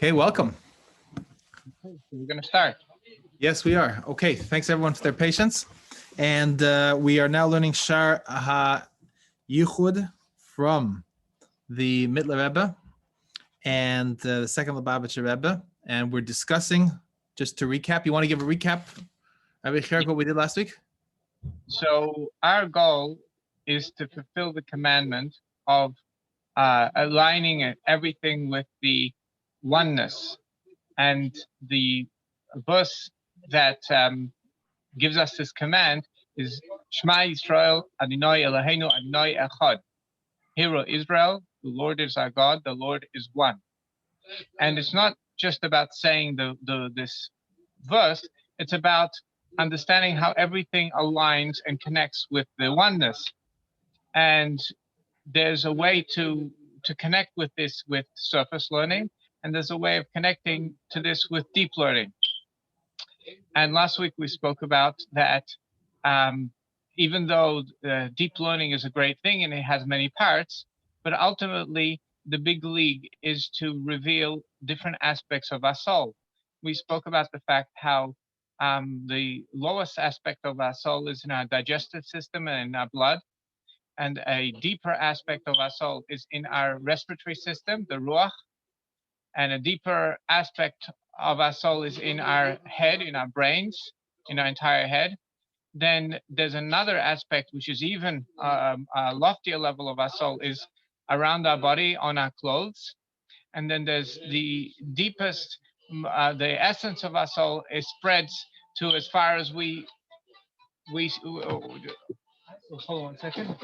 Okay, welcome. Okay, so we're going to start. Yes, we are. Okay, thanks everyone for their patience. And we are now learning Shar HaYichud from the Mittler Rebbe and the second Lubavitcher Rebbe. And we're discussing, just to recap, you want to give a recap, Rabbi Cherek, what we did last week? So our goal is to fulfill the commandment of aligning everything with the oneness. And the verse that gives us this command is Shema Yisrael, Adonai Eloheinu, Adonai Echad. Hear, O Israel, the Lord is our God, the Lord is one. And it's not just about saying this verse, it's about understanding how everything aligns and connects with the oneness. And there's a way to connect with this with surface learning, and there's a way of connecting to this with deep learning. And last week we spoke about that even though deep learning is a great thing and it has many parts, but ultimately the big league is to reveal different aspects of our soul. We spoke about the fact how the lowest aspect of our soul is in our digestive system and in our blood, and a deeper aspect of our soul is in our respiratory system, the ruach, and a deeper aspect of our soul is in our head, in our brains, in our entire head. Then there's another aspect which is even a loftier level of our soul is around our body, on our clothes. And then there's the deepest, the essence of our soul is spreads to as far as we hold on 1 second.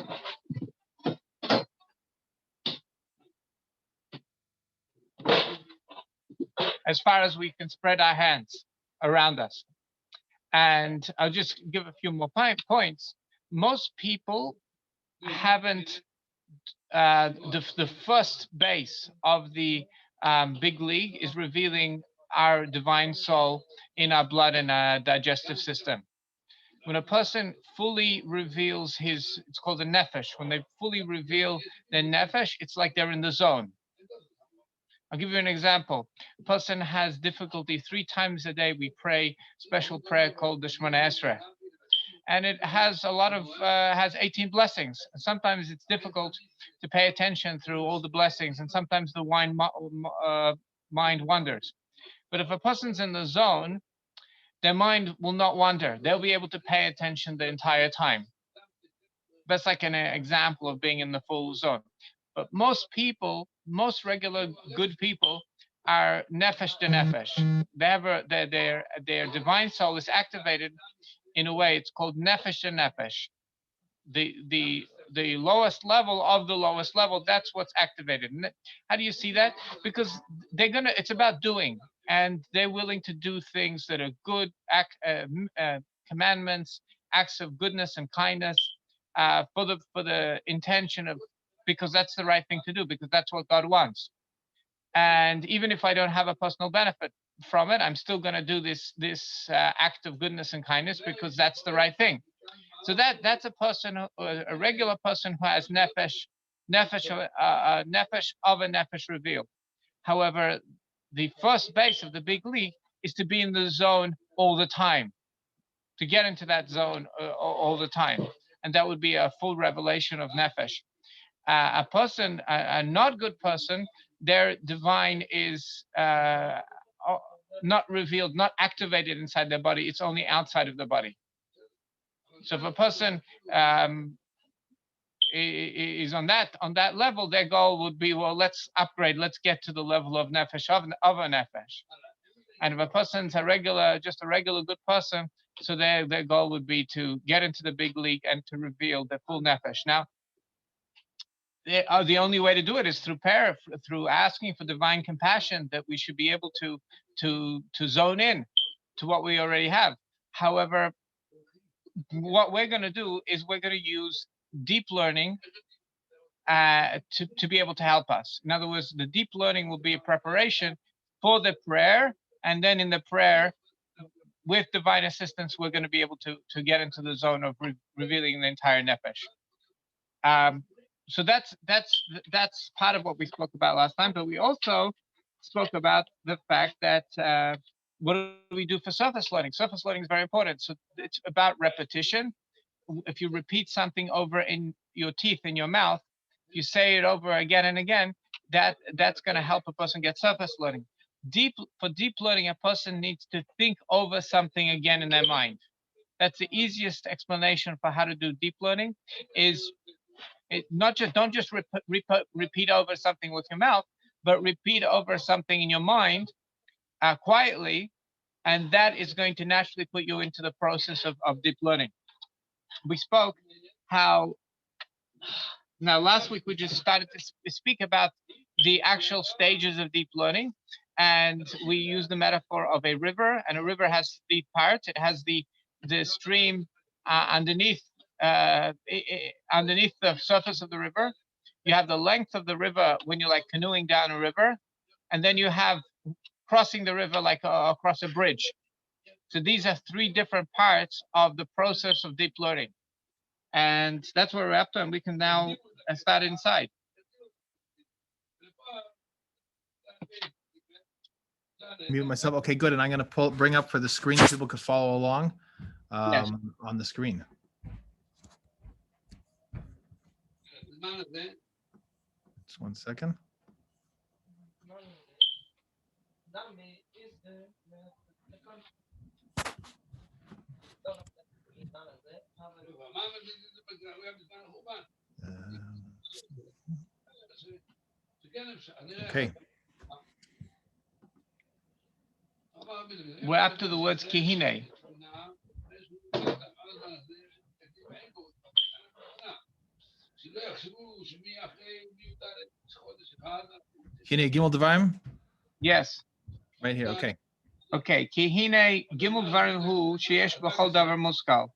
As far as we can spread our hands around us. And I'll just give a few more points. Most people haven't, the first base of the big league is revealing our divine soul in our blood and our digestive system. When a person fully reveals it's called a nefesh. When they fully reveal their nefesh, it's like they're in the zone. I'll give you an example. A person has difficulty 3 times a day. We pray special prayer called the Shemona Esrei, and it has a lot of has 18 blessings. And sometimes it's difficult to pay attention through all the blessings, and sometimes the mind wanders. But if a person's in the zone, their mind will not wander. They'll be able to pay attention the entire time. That's like an example of being in the full zone. But most people, most regular good people, are nefesh to nefesh. Their divine soul is activated in a way. It's called nefesh to nefesh. The lowest level of the lowest level. That's what's activated. How do you see that? Because it's about doing, and they're willing to do things that are good, commandments, acts of goodness and kindness, for the intention of, because that's the right thing to do, because that's what God wants. And even if I don't have a personal benefit from it, I'm still going to do this act of goodness and kindness because that's the right thing. So that's a person, a regular person who has nefesh of a nefesh revealed. However, the first base of the big league is to be in the zone all the time, to get into that zone all the time. And that would be a full revelation of nefesh. A person, a not good person, their divine is not revealed, not activated inside their body. It's only outside of the body. So if a person is on that level, their goal would be, well, let's upgrade, let's get to the level of nefesh of a nefesh. And if a person's just a regular good person, so their goal would be to get into the big league and to reveal the full nefesh. Now, the only way to do it is through prayer, through asking for divine compassion, that we should be able to zone in to what we already have. However, what we're going to do is we're going to use deep learning to be able to help us. In other words, the deep learning will be a preparation for the prayer, and then in the prayer, with divine assistance, we're going to be able to get into the zone of revealing the entire nefesh. So that's part of what we spoke about last time. But we also spoke about the fact that what do we do for surface learning? Surface learning is very important. So it's about repetition. If you repeat something over in your teeth, in your mouth, if you say it over again and again, that's going to help a person get surface learning. For deep learning, a person needs to think over something again in their mind. That's the easiest explanation for how to do deep learning. Don't just repeat over something with your mouth, but repeat over something in your mind quietly, and that is going to naturally put you into the process of deep learning. We spoke how now last week we just started to speak about the actual stages of deep learning, and we used the metaphor of a river, and a river has three parts. It has the stream underneath the surface of the river. You have the length of the river when you're like canoeing down a river, and then you have crossing the river like across a bridge. So these are three different parts of the process of deep learning. And that's where we're up to, and we can now start inside. Mute myself. Okay, good. And I'm going to bring up for the screen so people could follow along Yes. on the screen. Just 1 second. Okay. We're up to the words kihine. Hine Gimel Devarim? Yes. Right here. Okay. Okay. Kihine Gimel Dvarim Hu Sheyesh B'chol Davar Muskal.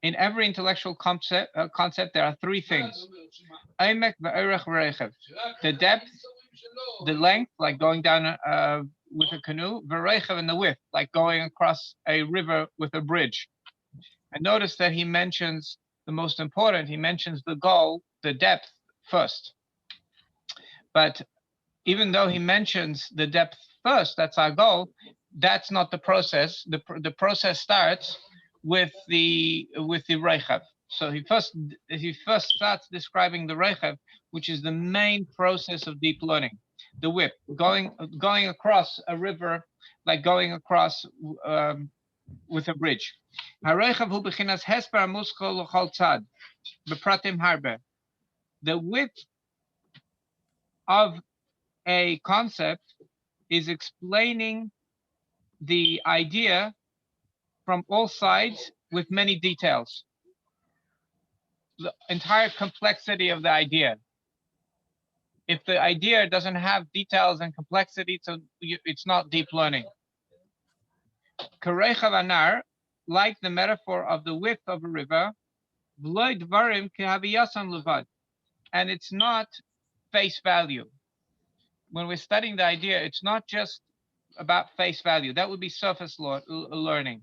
In every intellectual concept, there are three things: Eimek ve'erech v'reichev, the depth, the length, like going down with a canoe, v'reichev, and the width, like going across a river with a bridge. And notice that he mentions the most important. He mentions the goal, the depth first. But even though he mentions the depth first, that's our goal. That's not the process. The process starts with the reichev. So he first starts describing the reichev, which is the main process of deep learning. The whip, going across a river, like going across with a bridge. Hareichev hu bechinas hesper muskol l'chol tzad bepratim harbe. The width of a concept is explaining the idea from all sides with many details. The entire complexity of the idea. If the idea doesn't have details and complexity, so it's not deep learning. Karechav anar, like the metaphor of the width of a river, and it's not face value. When we're studying the idea, it's not just about face value. That would be surface learning.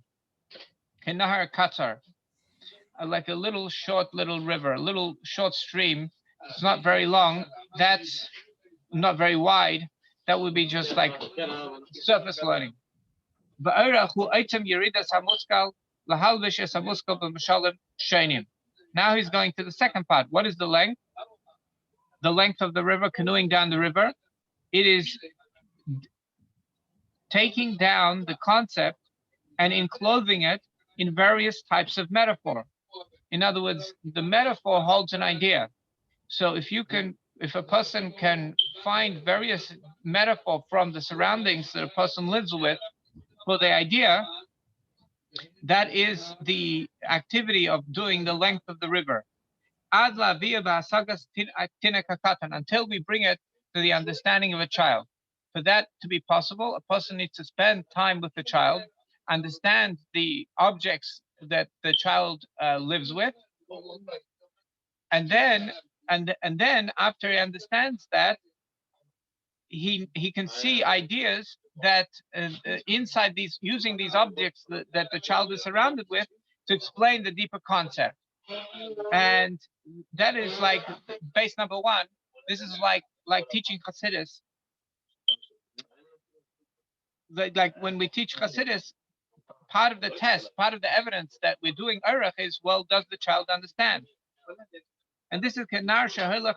Kenahar Qatar, like a little river, a little short stream. It's not very long. That's not very wide. That would be just like surface learning. Now he's going to the second part. What is the length? The length of the river, canoeing down the river. It is taking down the concept and enclosing it in various types of metaphor. In other words, the metaphor holds an idea. So if a person can find various metaphor from the surroundings that a person lives with for the idea, that is the activity of doing the length of the river. Until we bring it to the understanding of a child. For that to be possible, a person needs to spend time with the child, understand the objects that the child lives with, and then after he understands that, he can see ideas that inside these, using these objects that the child is surrounded with to explain the deeper concept. And that is like base number one. This is like teaching Hasidus. like when we teach Hasidus, part of the test, part of the evidence that we're doing Urach is, well, does the child understand? And this is Kenar Shahilach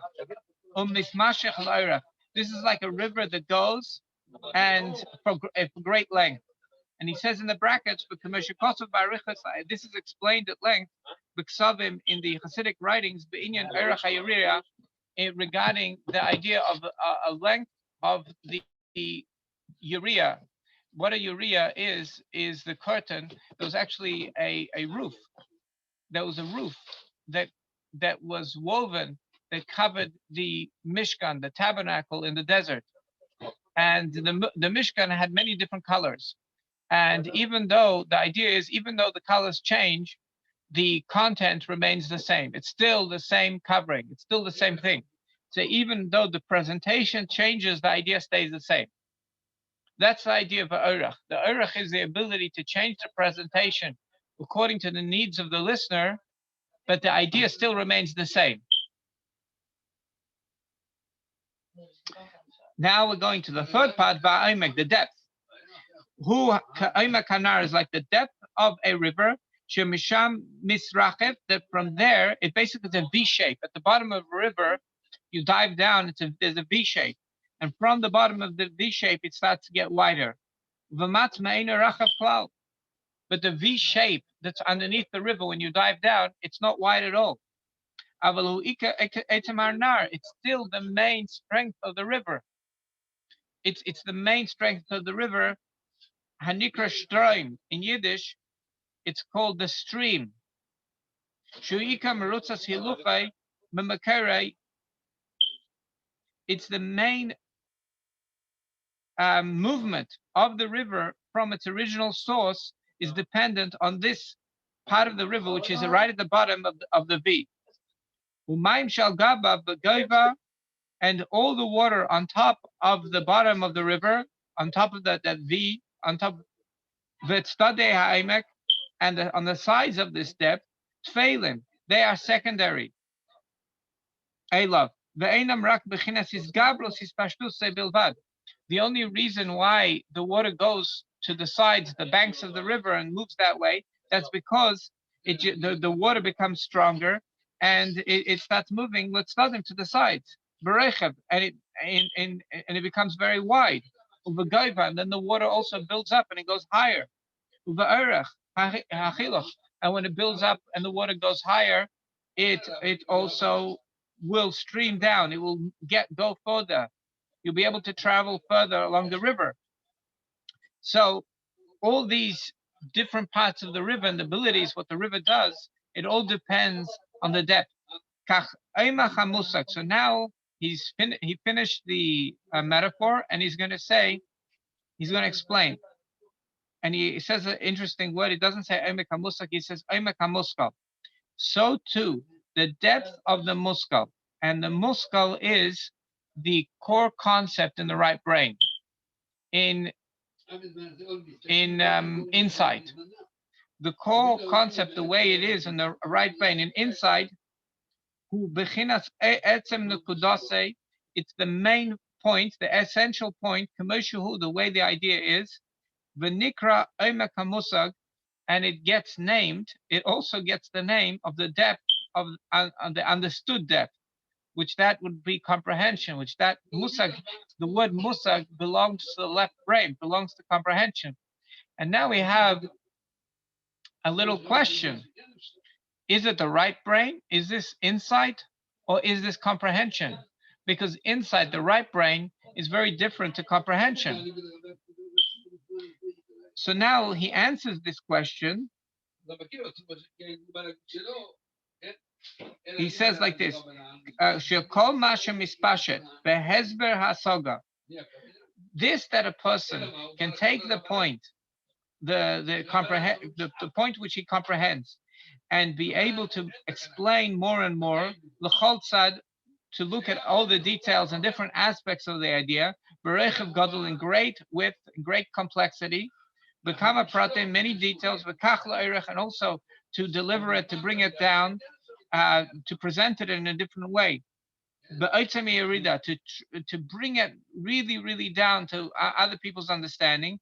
Mismashech Urach. This is like a river that goes and for great length. And he says in the brackets, this is explained at length, in the Hasidic writings, regarding the idea of a length of the urea. What a urea is the curtain. There was actually a roof. There was a roof that was woven that covered the Mishkan, the tabernacle in the desert. And the Mishkan had many different colors. And even though the colors change, the content remains the same. It's still the same covering. It's still the same thing. So even though the presentation changes, the idea stays the same. That's the idea of Urach. The Urach is the ability to change the presentation according to the needs of the listener, but the idea still remains the same. Now we're going to the third part, the depth. Aimek Kanar is like the depth of a river. Shemisham Misrachev, that from there, it basically is a V shape. At the bottom of a river, you dive down, there's a V shape. And from the bottom of the V shape, it starts to get wider. But the V shape that's underneath the river, when you dive down, it's not wide at all. It's still the main strength of the river. It's the main strength of the river. Hanikra Stroim in Yiddish, it's called the stream. It's the main movement of the river from its original source is dependent on this part of the river, which is right at the bottom of the V. And all the water on top of the bottom of the river, on top of that V, on top and on the sides of this depth, tfeilim, they are secondary. The only reason why the water goes to the sides, the banks of the river, and moves that way, that's because the water becomes stronger and it starts moving, let's start them to the sides. And it becomes very wide. And then the water also builds up and it goes higher. And when it builds up and the water goes higher, it also will stream down. It will go further. You'll be able to travel further along the river. So all these different parts of the river and the abilities, what the river does, it all depends on the depth. So now he finished the metaphor, and he's going to explain. And he says an interesting word. It doesn't say Eimek HaMusak, he says Eimek HaMuskal. So too, the depth of the muskal. And the muskal is the core concept in the right brain, in insight. The core concept, the way it is in the right brain, in insight, it's the main point, the essential point, the way the idea is, v'nikra eimek hamusag, and it gets named, it also gets the name of the depth of the understood depth, which that would be comprehension, which that musag, the word musag belongs to the left brain, belongs to comprehension. And now we have a little question. Is it the right brain? Is this insight or is this comprehension? Because insight, the right brain, is very different to comprehension. So now he answers this question. He says like this: this, that a person can take the point, the point which he comprehends, and be able to explain more and more, to look at all the details and different aspects of the idea, in great width, great complexity, become a pratim, many details, and also to deliver it, to bring it down, to present it in a different way. to bring it really, really down to other people's understanding,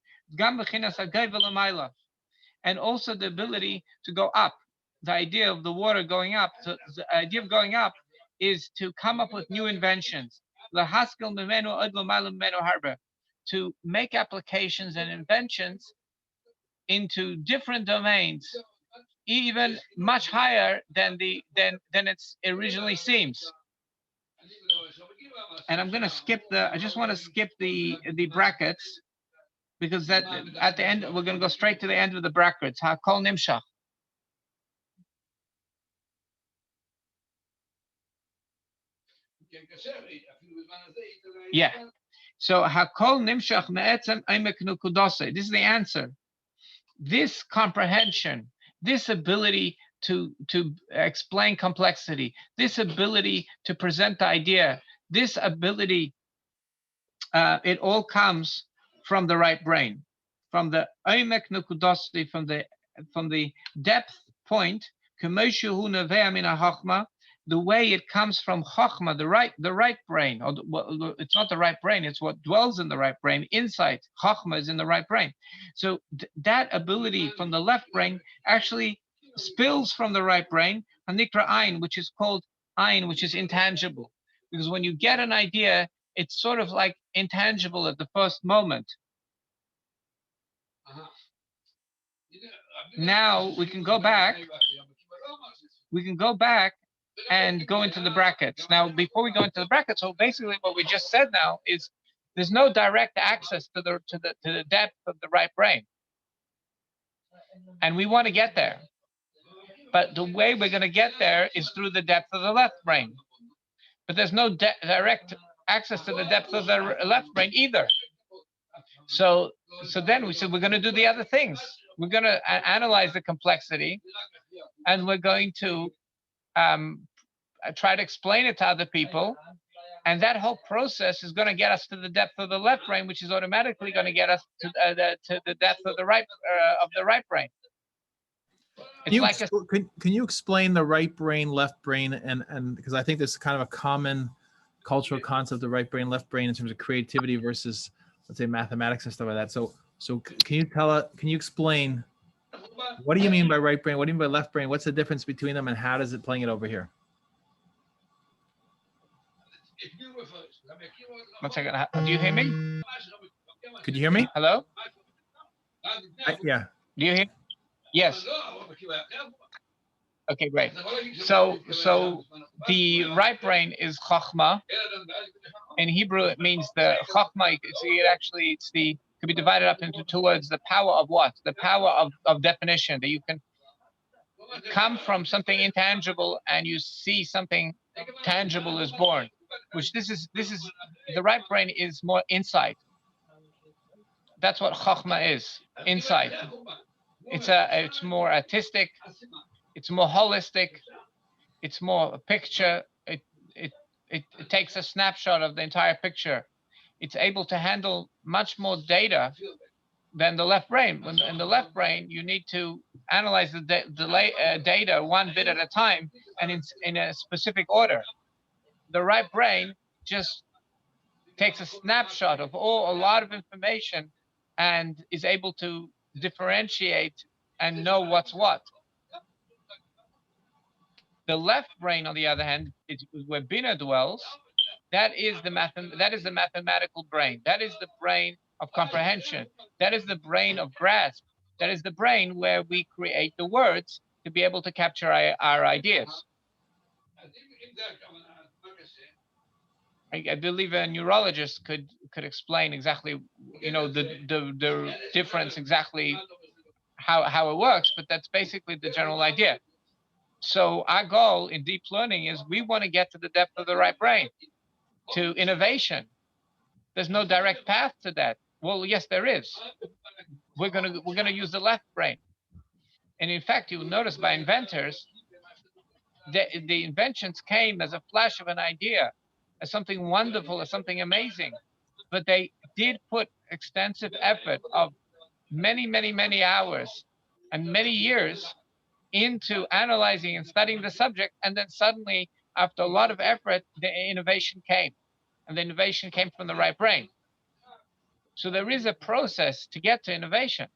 and also the ability to go up. The idea of the water going up, so the idea of going up is to come up with new inventions. To make applications and inventions into different domains, even much higher than it's originally seems. And I'm going to skip I just want to skip the brackets, because that at the end we're going to go straight to the end of the brackets. Hakol nimshach. Yeah. So hakol nimshach me'etzem emek nukudose. This is the answer. This comprehension, this ability to explain complexity, this ability to present the idea, this ability, it all comes from the right brain, from the emek nukudose, from the depth point, the way it comes from Chachma, the right brain, or it's not the right brain, it's what dwells in the right brain. Insight, Chachma is in the right brain. So that ability from the left brain actually spills from the right brain, Hanikra Ayin, which is called Ayin, which is intangible. Because when you get an idea, it's sort of like intangible at the first moment. Now we can go back. And go into the brackets. Now, before we go into the brackets, so basically what we just said now is there's no direct access to the depth of the right brain. And we want to get there. But the way we're going to get there is through the depth of the left brain. But there's no direct access to the depth of the left brain either. So then we said we're going to do the other things. We're going to analyze the complexity, and we're going to try to explain it to other people, and that whole process is going to get us to the depth of the left brain, which is automatically going to get us to the depth of the right brain. Can you explain the right brain, left brain, and because I think this is kind of a common cultural concept of right brain, left brain in terms of creativity versus, let's say, mathematics and stuff like that. So can you explain, what do you mean by right brain? What do you mean by left brain? What's the difference between them, and how does it playing it over here? 1 second. Do you hear me? Could you hear me? Hello? Yeah. Do you hear? Yes. Okay, great. So the right brain is chachma. In Hebrew, it means the chachma. It could be divided up into two words. The power of what? The power of definition, that you can come from something intangible and you see something tangible is born. Which this is the right brain is more insight. That's what chachma is, insight. It's more artistic, it's more holistic, it's more a picture. It takes a snapshot of the entire picture. It's able to handle much more data than the left brain. In the left brain, you need to analyze the data one bit at a time and in a specific order. The right brain just takes a snapshot of a lot of information and is able to differentiate and know what's what. The left brain, on the other hand, is where Bina dwells. That is the mathematical brain. That is the brain of comprehension. That is the brain of grasp. That is the brain where we create the words to be able to capture our ideas. I believe a neurologist could explain exactly, the difference, exactly how it works, but that's basically the general idea. So our goal in deep learning is we want to get to the depth of the right brain, to innovation. There's no direct path to that. Well, yes, there is. We're gonna use the left brain, and in fact, you'll notice by inventors, the inventions came as a flash of an idea, as something wonderful, as something amazing, but they did put extensive effort of many hours and many years into analyzing and studying the subject, and then suddenly after a lot of effort, the innovation came, and the innovation came from the right brain. So there is a process to get to innovation.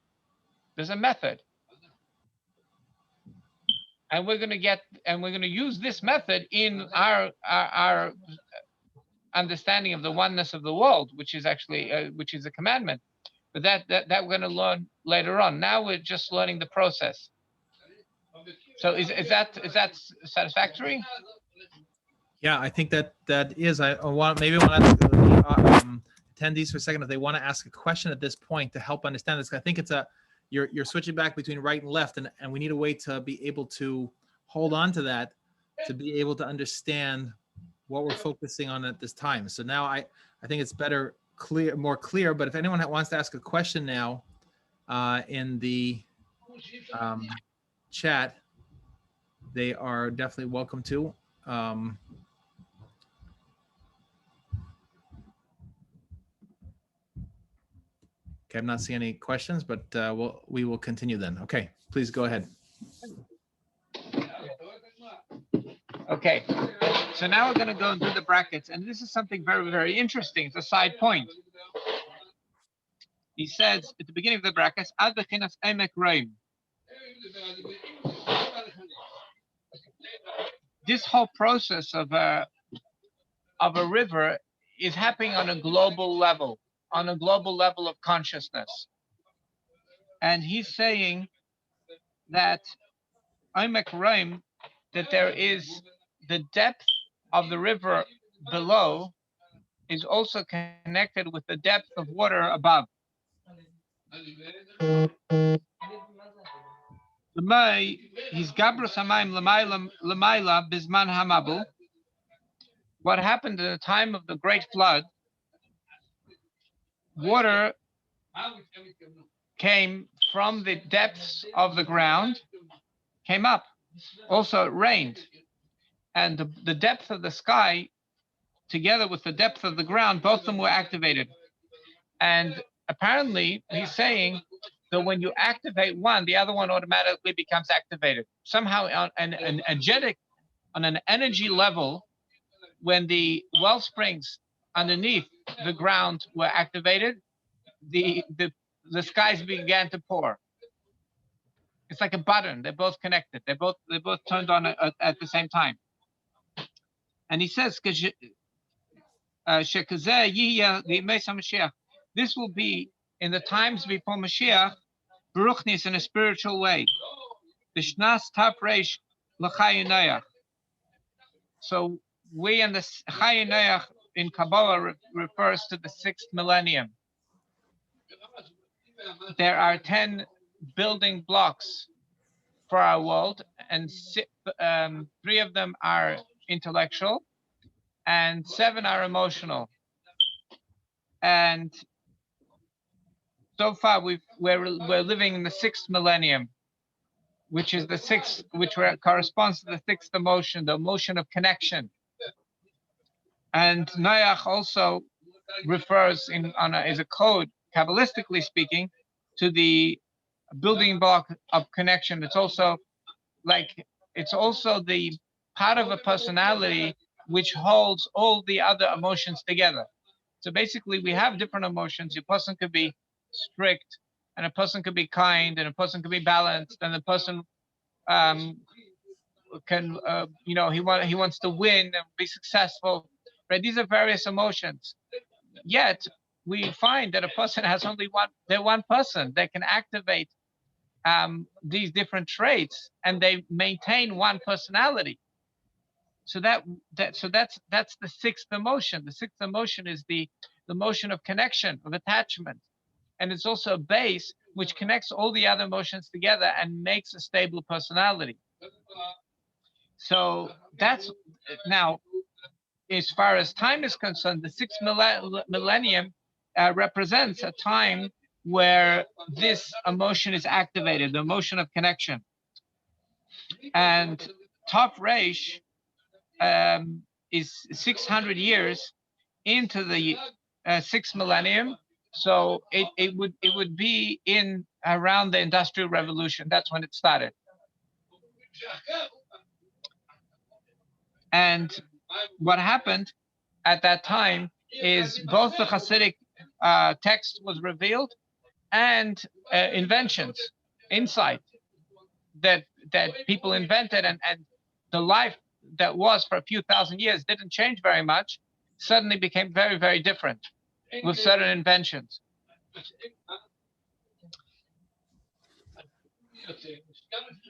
There's a method. And we're going to use this method in our understanding of the oneness of the world, which is actually which is a commandment. But that we're going to learn later on. Now we're just learning the process. So is that satisfactory? Yeah, I think that is. I want to ask the attendees for a second if they want to ask a question at this point to help understand this. I think it's you're switching back between right and left, and we need a way to be able to hold on to that, to be able to understand what we're focusing on at this time. So now I think it's more clear. But if anyone wants to ask a question now in the chat, they are definitely welcome to. Okay, I'm not seeing any questions, but we will continue then. Okay, please go ahead. Okay, so now we're going to go and do the brackets, and this is something very, very interesting. It's a side point. He says at the beginning of the brackets, Ad bechinas emek roim. This whole process of a river is happening on a global level of consciousness. And he's saying that emek roim, that there is the depth of the river below is also connected with the depth of water above. What happened at the time of the great flood, water came from the depths of the ground, came up. Also, it rained. And the depth of the sky, together with the depth of the ground, both of them were activated. And apparently, he's saying that when you activate one, the other one automatically becomes activated. Somehow, on an energy level, when the well springs underneath the ground were activated, the skies began to pour. It's like a button. They're both connected. They both turned on at the same time. And he says, this will be in the times before Mashiach, Baruchnis in a spiritual way. So we in the Chayin in Kabbalah refers to the 6th millennium. There are 10 building blocks for our world, and 3 of them are intellectual, and 7 are emotional. And so far, we're living in the 6th millennium, which is corresponds to the 6th emotion, the emotion of connection. And Noach also refers as a code, Kabbalistically speaking, to the building block of connection. It's also the part of a personality which holds all the other emotions together. So basically, we have different emotions. A person could be strict, and a person could be kind, and a person could be balanced, and the person can he wants to win and be successful. Right? These are various emotions. Yet we find that a person has only one person that can activate these different traits, and they maintain one personality. So that's the 6th emotion. The 6th emotion is the emotion of connection, of attachment, and it's also a base which connects all the other emotions together and makes a stable personality. So that's now, as far as time is concerned, the 6th millennium represents a time where this emotion is activated, the emotion of connection. And Tov Reish is 600 years into the 6th millennium, so it would be in around the Industrial Revolution. That's when it started. And what happened at that time is both the Hasidic text was revealed and inventions, insight that people invented, and the life that was for a few thousand years didn't change very much, suddenly became very, very different with certain inventions.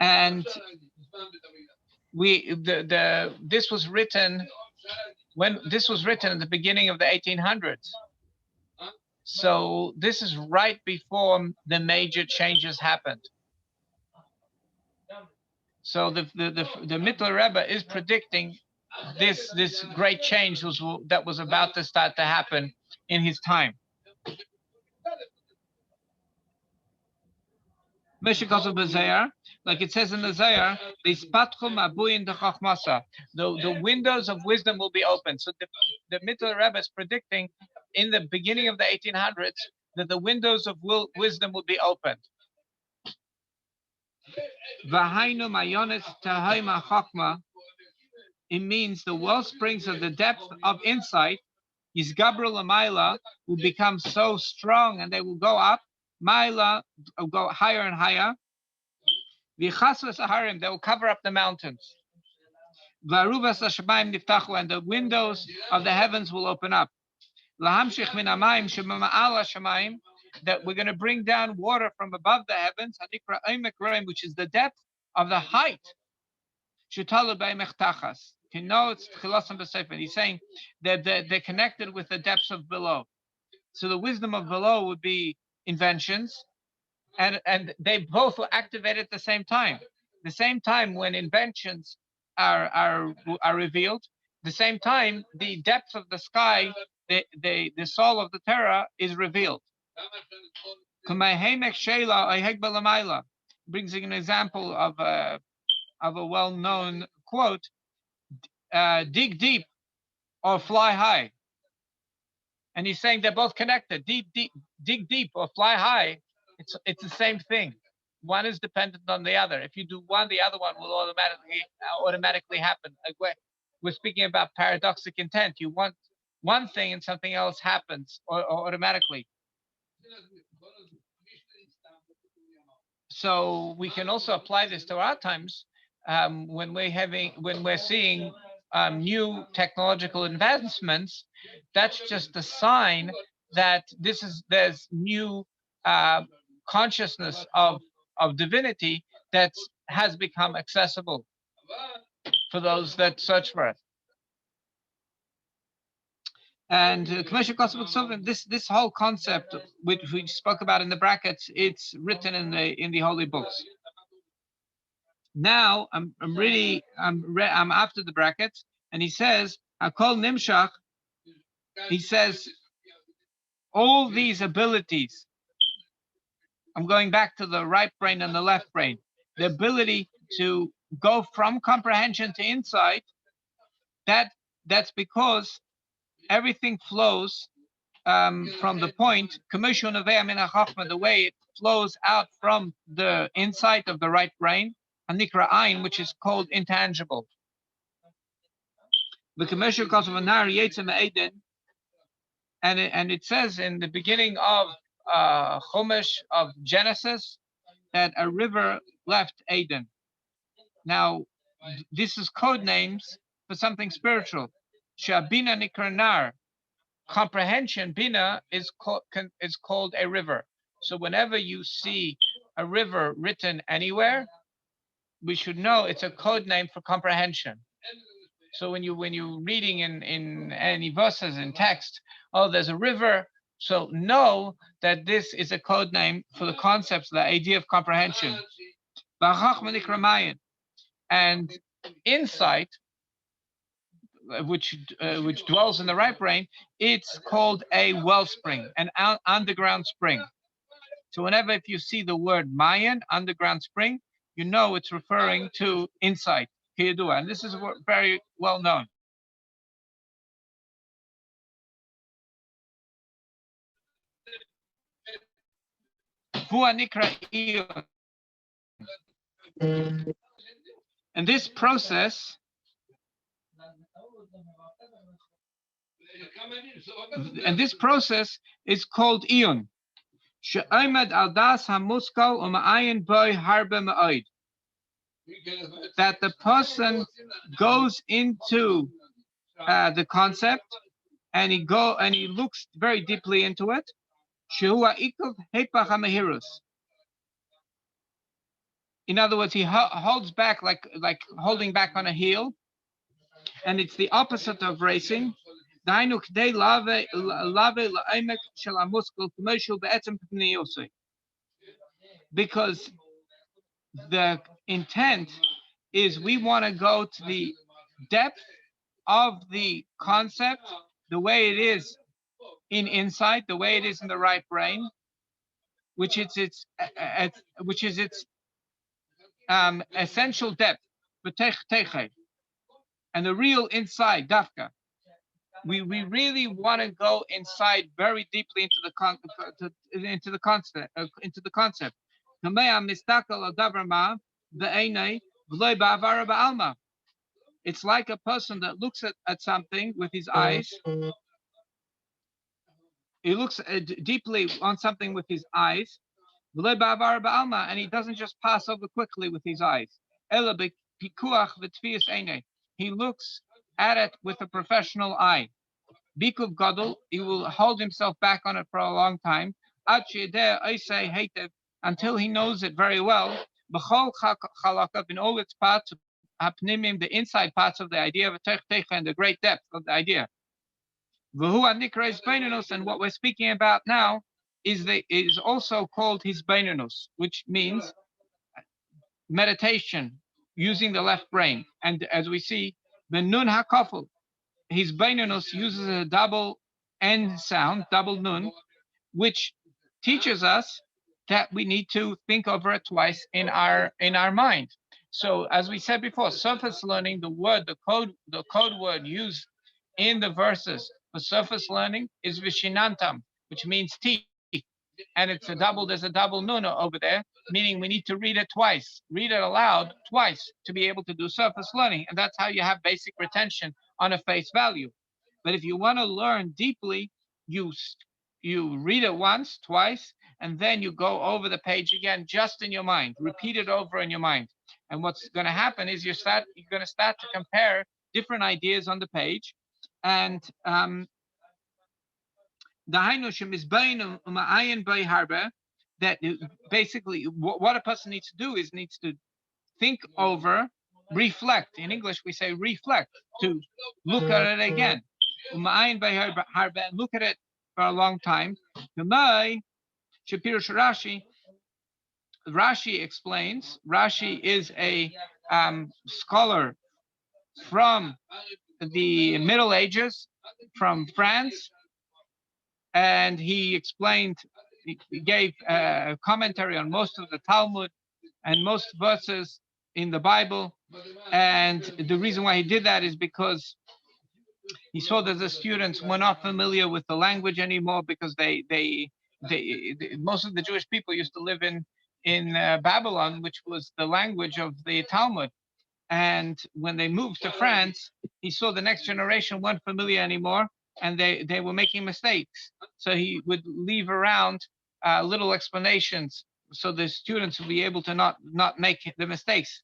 And this was written at the beginning of the 1800s. So this is right before the major changes happened. So the Mittler Rebbe is predicting this great change that was about to start to happen in his time. Like it says in the Zayar, the windows of wisdom will be open. So the Mittler Rebbe is predicting in the beginning of the 1800s that the windows of wisdom will be opened. It means the well springs of the depth of insight, Yisgabru Lamaila, will become so strong and they will go up. Maila will go higher and higher. V'chasvas aharim, they will cover up the mountains. V'aruvas hashamayim niftachu, and the windows of the heavens will open up. Lahamshich min hamayim shema'al hashamayim, that we're going to bring down water from above the heavens, hanikra omek roim, which is the depth of the height. Shutalu b'eimech tachas. You know it's Chilasam b'Sefer. He's saying that they're connected with the depths of below. So the wisdom of below would be inventions, and they both will activate at the same time. The same time when inventions are revealed, the same time the depth of the sky, the soul of the Torah is revealed. Brings an example of a well-known quote: dig deep or fly high. And he's saying they're both connected. Dig deep or fly high. It's the same thing. One is dependent on the other. If you do one, the other one will automatically happen. Like we're speaking about paradoxic intent. You want one thing and something else happens or automatically. So we can also apply this to our times when we're seeing new technological advancements. That's just a sign that there's new consciousness of divinity that has become accessible for those that search for it. And this whole concept, which we spoke about in the brackets, it's written in the holy books. Now I'm after the brackets, and he says Hakol Nimshach. He says all these abilities. I'm going back to the right brain and the left brain. The ability to go from comprehension to insight. That's because everything flows from the point, the way it flows out from the insight of the right brain, Anikra Ain, which is called intangible. The commercial cause of Anar Yetzim Eden, and it says in the beginning of Chumash of Genesis that a river left Eden. Now, this is code names for something spiritual. Shabina Nikranar, comprehension. Bina is called a river. So whenever you see a river written anywhere, we should know it's a code name for comprehension. So when you're reading in any verses in text, oh, there's a river. So know that this is a code name for the concepts, the idea of comprehension. And insight, which dwells in the right brain, it's called a wellspring, an underground spring. So whenever if you see the word Mayan, underground spring, you know it's referring to insight, and this is very well known. And this process And this process is called Iyun. That the person goes into the concept, and he looks very deeply into it. In other words, he holds back like holding back on a heel, and it's the opposite of racing. Because the intent is we want to go to the depth of the concept, the way it is in insight, the way it is in the right brain, which is its essential depth, and the real inside, dafka. We really want to go inside very deeply into the concept. It's like a person that looks at something with his eyes. He looks deeply on something with his eyes, and he doesn't just pass over quickly with his eyes. He looks at it with a professional eye. Bikuv Gadol, he will hold himself back on it for a long time, until he knows it very well. In all its parts, the inside parts of the idea of a and the great depth of the idea. And what we're speaking about now is also called hisbeinenus, which means meditation using the left brain. And as we see, the nun hakafel, hisbeinenus uses a double N sound, double nun, which teaches us that we need to think over it twice in our mind. So as we said before, surface learning, the code word used in the verses for surface learning is vishinantam, which means teeth. And there's a double nun over there, meaning we need to read it twice, read it aloud twice to be able to do surface learning. And that's how you have basic retention on a face value. But if you want to learn deeply, you read it once, twice, and then you go over the page again, just in your mind, repeat it over in your mind. And what's going to happen is you're going to start to compare different ideas on the page. And that basically what a person needs to do is needs to think over, reflect. In English, we say reflect, to look at it again. Look at it for a long time. Rashi explains. Rashi is a scholar from the Middle Ages, from France, and he gave a commentary on most of the Talmud and most verses in the Bible. And the reason why he did that is because he saw that the students were not familiar with the language anymore, because most of the Jewish people used to live in Babylon, which was the language of the Talmud. And when they moved to France, he saw the next generation weren't familiar anymore, and they were making mistakes. So he would leave around little explanations so the students would be able to not make the mistakes.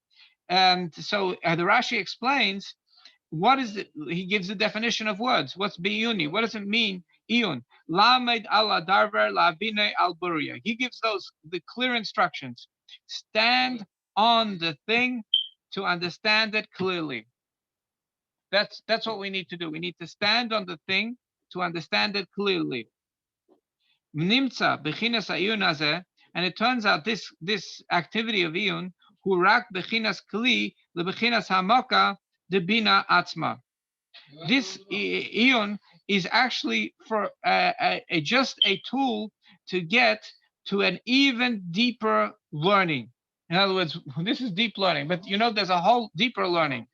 And so the Rashi explains, what is it? He gives the definition of words. What's biyuni? What does it mean? Iyun. Lamed ala darver labine al buria. He gives the clear instructions. Stand on the thing to understand it clearly. That's what we need to do. We need to stand on the thing to understand it clearly. Nimtza bechinas ayun hazeh, and it turns out this activity of iyun, hu rak bechinas kli lebechinas hamaka de bina atzma. This iyun is actually for just a tool to get to an even deeper learning. In other words, this is deep learning, but there's a whole deeper learning.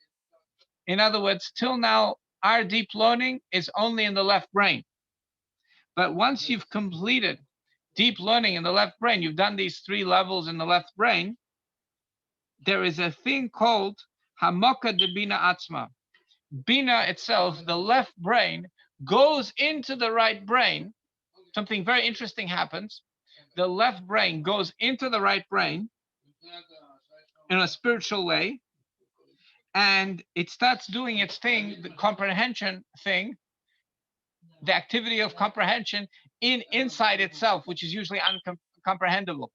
In other words, till now, our deep learning is only in the left brain. But once you've completed deep learning in the left brain, you've done these 3 levels in the left brain, there is a thing called hamaka de bina atzma. Bina itself, the left brain, goes into the right brain, something very interesting happens. The left brain goes into the right brain in a spiritual way, and it starts doing its thing, the comprehension thing, the activity of comprehension inside itself, which is usually uncomprehendable.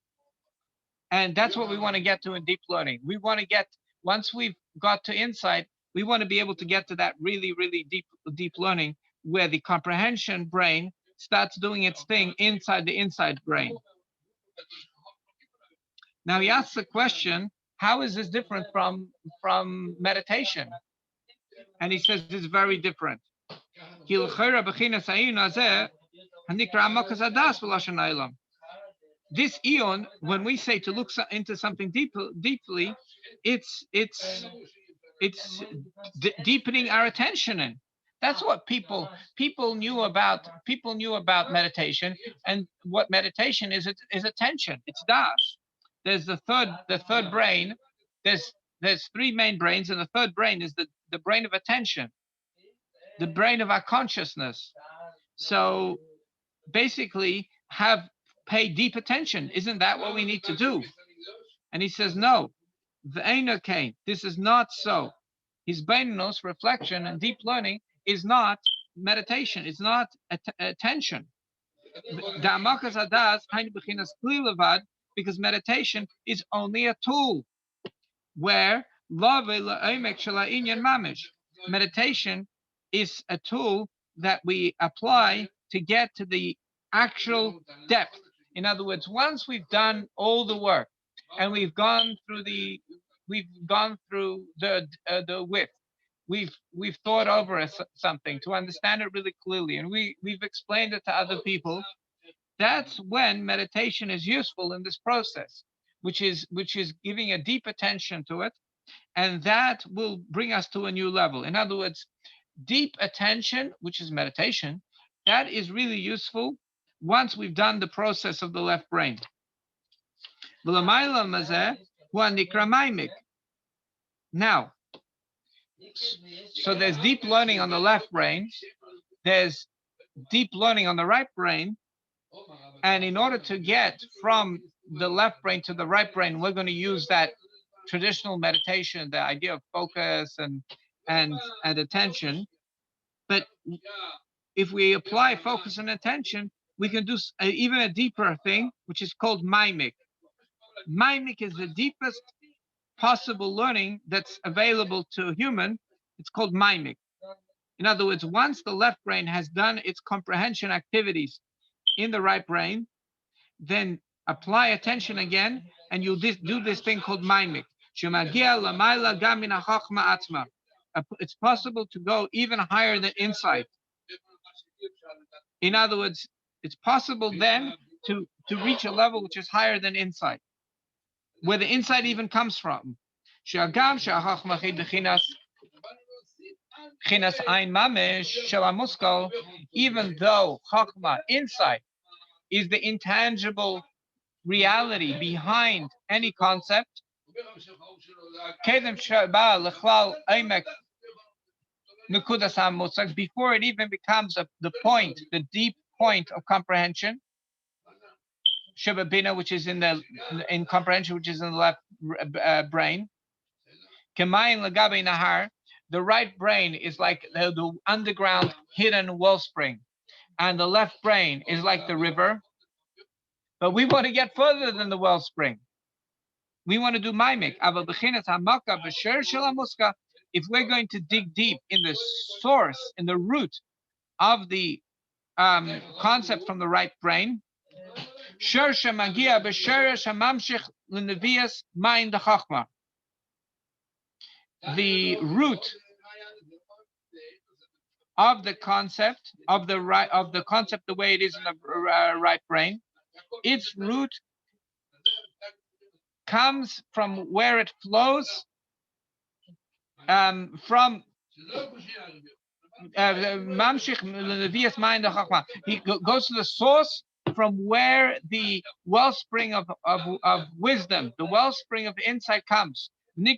And that's what we want to get to in deep learning. We want to get, once we've got to insight, we want to be able to get to that really, really deep learning where the comprehension brain starts doing its thing inside the inside brain. Now he asks the question, how is this different from meditation? And he says it's very different. This eon, when we say to look into something deeply, it's deepening our attention in. That's what people knew about meditation, and what meditation is attention. It's das. There's the third brain. There's three main brains, and the third brain is the brain of attention, the brain of our consciousness. So basically, pay deep attention. Isn't that what we need to do? And he says, no, this is not so. His beinus, reflection and deep learning, is not meditation. It's not attention. Because meditation is only a tool where meditation is a tool that we apply to get to the actual depth. In other words, once we've done all the work and we've gone through the width, we've thought over something to understand it really clearly, and we've explained it to other people, that's when meditation is useful in this process, which is giving a deep attention to it, and that will bring us to a new level. In other words, deep attention, which is meditation, that is really useful once we've done the process of the left brain. Now, so there's deep learning on the left brain, there's deep learning on the right brain, and in order to get from the left brain to the right brain, we're going to use that traditional meditation, the idea of focus and attention. But if we apply focus and attention, we can do even a deeper thing, which is called mimic. Mimic is the deepest possible learning that's available to a human. It's called mimic. In other words, once the left brain has done its comprehension activities in the right brain, then apply attention again, and you'll do this thing called mimic. It's possible to go even higher than insight. In other words, it's possible then to reach a level which is higher than insight, where the insight even comes from. Even though Chachma, insight, is the intangible reality behind any concept, before it even becomes the deep point of comprehension, Shababina, which is in comprehension, which is in the left brain. Kemayin lagabe nahar, the right brain is like the underground hidden wellspring, and the left brain is like the river. But we want to get further than the wellspring. We want to do mimic. If we're going to dig deep in the source, in the root of the concept from the right brain, the root of the concept the way it is in the right brain, its root comes from where it flows from he goes to the source from where the wellspring of wisdom, the wellspring of insight comes. The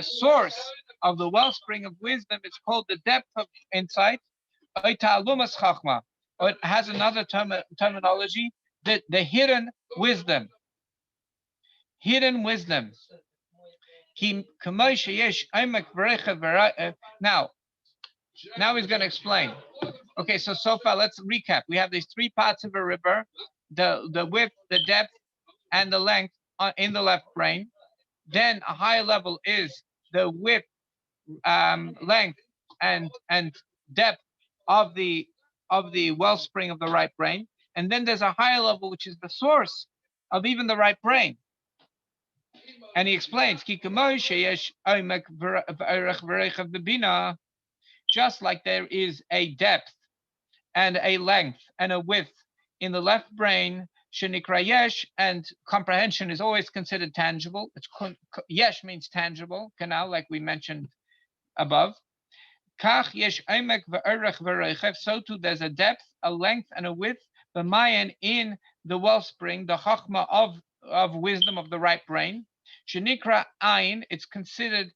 source of the wellspring of wisdom is called the depth of insight. Or it has another terminology, the hidden wisdom. Hidden wisdom. Now he's going to explain. Okay, so far let's recap. We have these three parts of a river: the width, the depth, and the length in the left brain. Then a higher level is the width, length, and depth of the wellspring of the right brain. And then there's a higher level, which is the source of even the right brain. And he explains, just like there is a depth and a length and a width in the left brain, shenikra yesh, and comprehension is always considered tangible. Yesh means tangible, canal, like we mentioned above. Kach yesh omek ve'erech ve'reichev, so too there's a depth, a length, and a width, b'mayan, in the wellspring, the chachma of wisdom of the right brain. Shenikra ayin, it's considered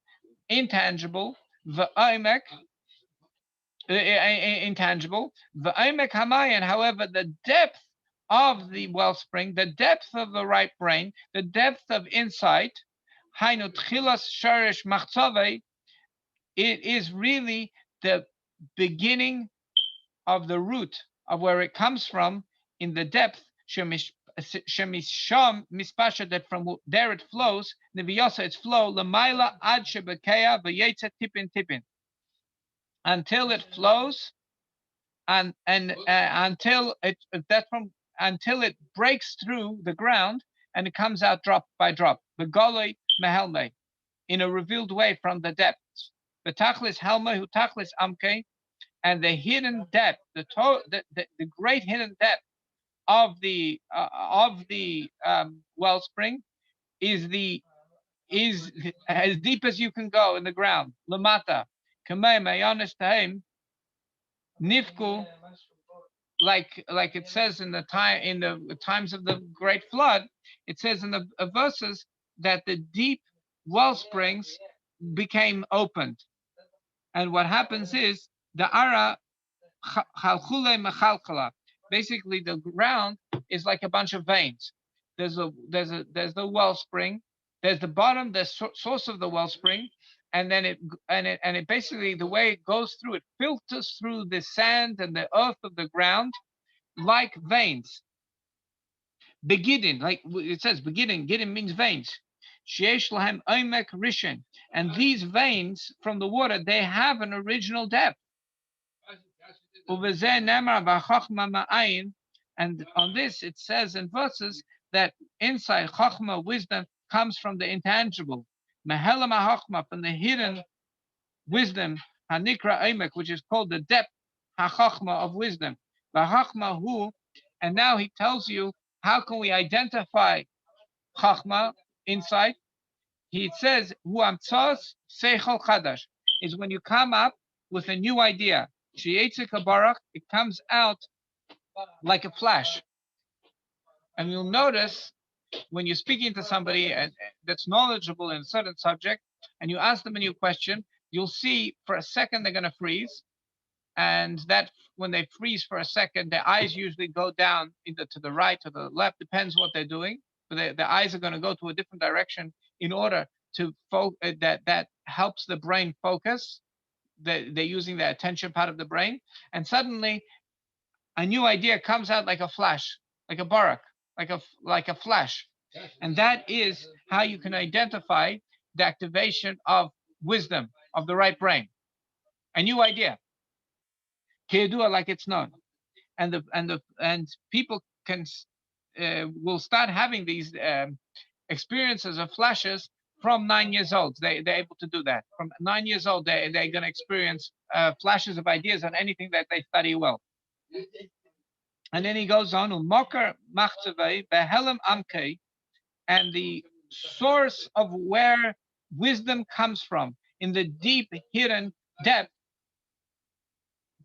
intangible. Ve'omek, intangible. Ve'omek hamayan, however, the depth of the wellspring, the depth of the right brain, the depth of insight, hainu tchilas sharish machtzavei, it is really the beginning of the root of where it comes from in the depth. Shemisham mispasha, that from there it flows. Neviyosa, its flow lamaila ad shebekeya v'yetze tipin tipin, until it flows, and until it breaks through the ground and it comes out drop by drop. Begoloi mehelme, in a revealed way from the depths. Betachlis helme hu tachlis amke, and the hidden depth, the great hidden depth of the wellspring is as deep as you can go in the ground. Lamata kamei mayonis taim nifku, like it says in the times of the great flood. It says in the verses that the deep wellsprings became opened, and what happens is the ara chalchule mechalchala. Basically, the ground is like a bunch of veins. There's the wellspring. There's the bottom, the source of the wellspring, and then it basically, the way it goes through, it filters through the sand and the earth of the ground like veins. Begidin, like it says, begidin. Gidin means veins. Sheesh lahem omek rishon, and these veins from the water, they have an original depth. And on this it says in verses that insight, chachma, wisdom, comes from the intangible. Mehelam hachma, from the hidden wisdom, hanikra emek, which is called the depth, hachachma, of wisdom. V'chachma hu, and now he tells you how can we identify chachma, insight. He says, hu amtzos seichel chadash, is when you come up with a new idea. It comes out like a flash. And you'll notice when you're speaking to somebody that's knowledgeable in a certain subject, and you ask them a new question, you'll see for a second they're going to freeze. And that when they freeze for a second, their eyes usually go down either to the right or the left, depends what they're doing. But their eyes are going to go to a different direction in order to that helps the brain focus. They're using the attention part of the brain, and suddenly a new idea comes out like a flash, like a barak, like a flash. And that is how you can identify the activation of wisdom of the right brain. A new idea, like it's known, and people will start having these experiences of flashes from 9 years old. They're able to do that. From 9 years old, they're going to experience flashes of ideas on anything that they study well. And then he goes on, Mokar machzavei behelem amkei, and the source of where wisdom comes from in the deep hidden depth,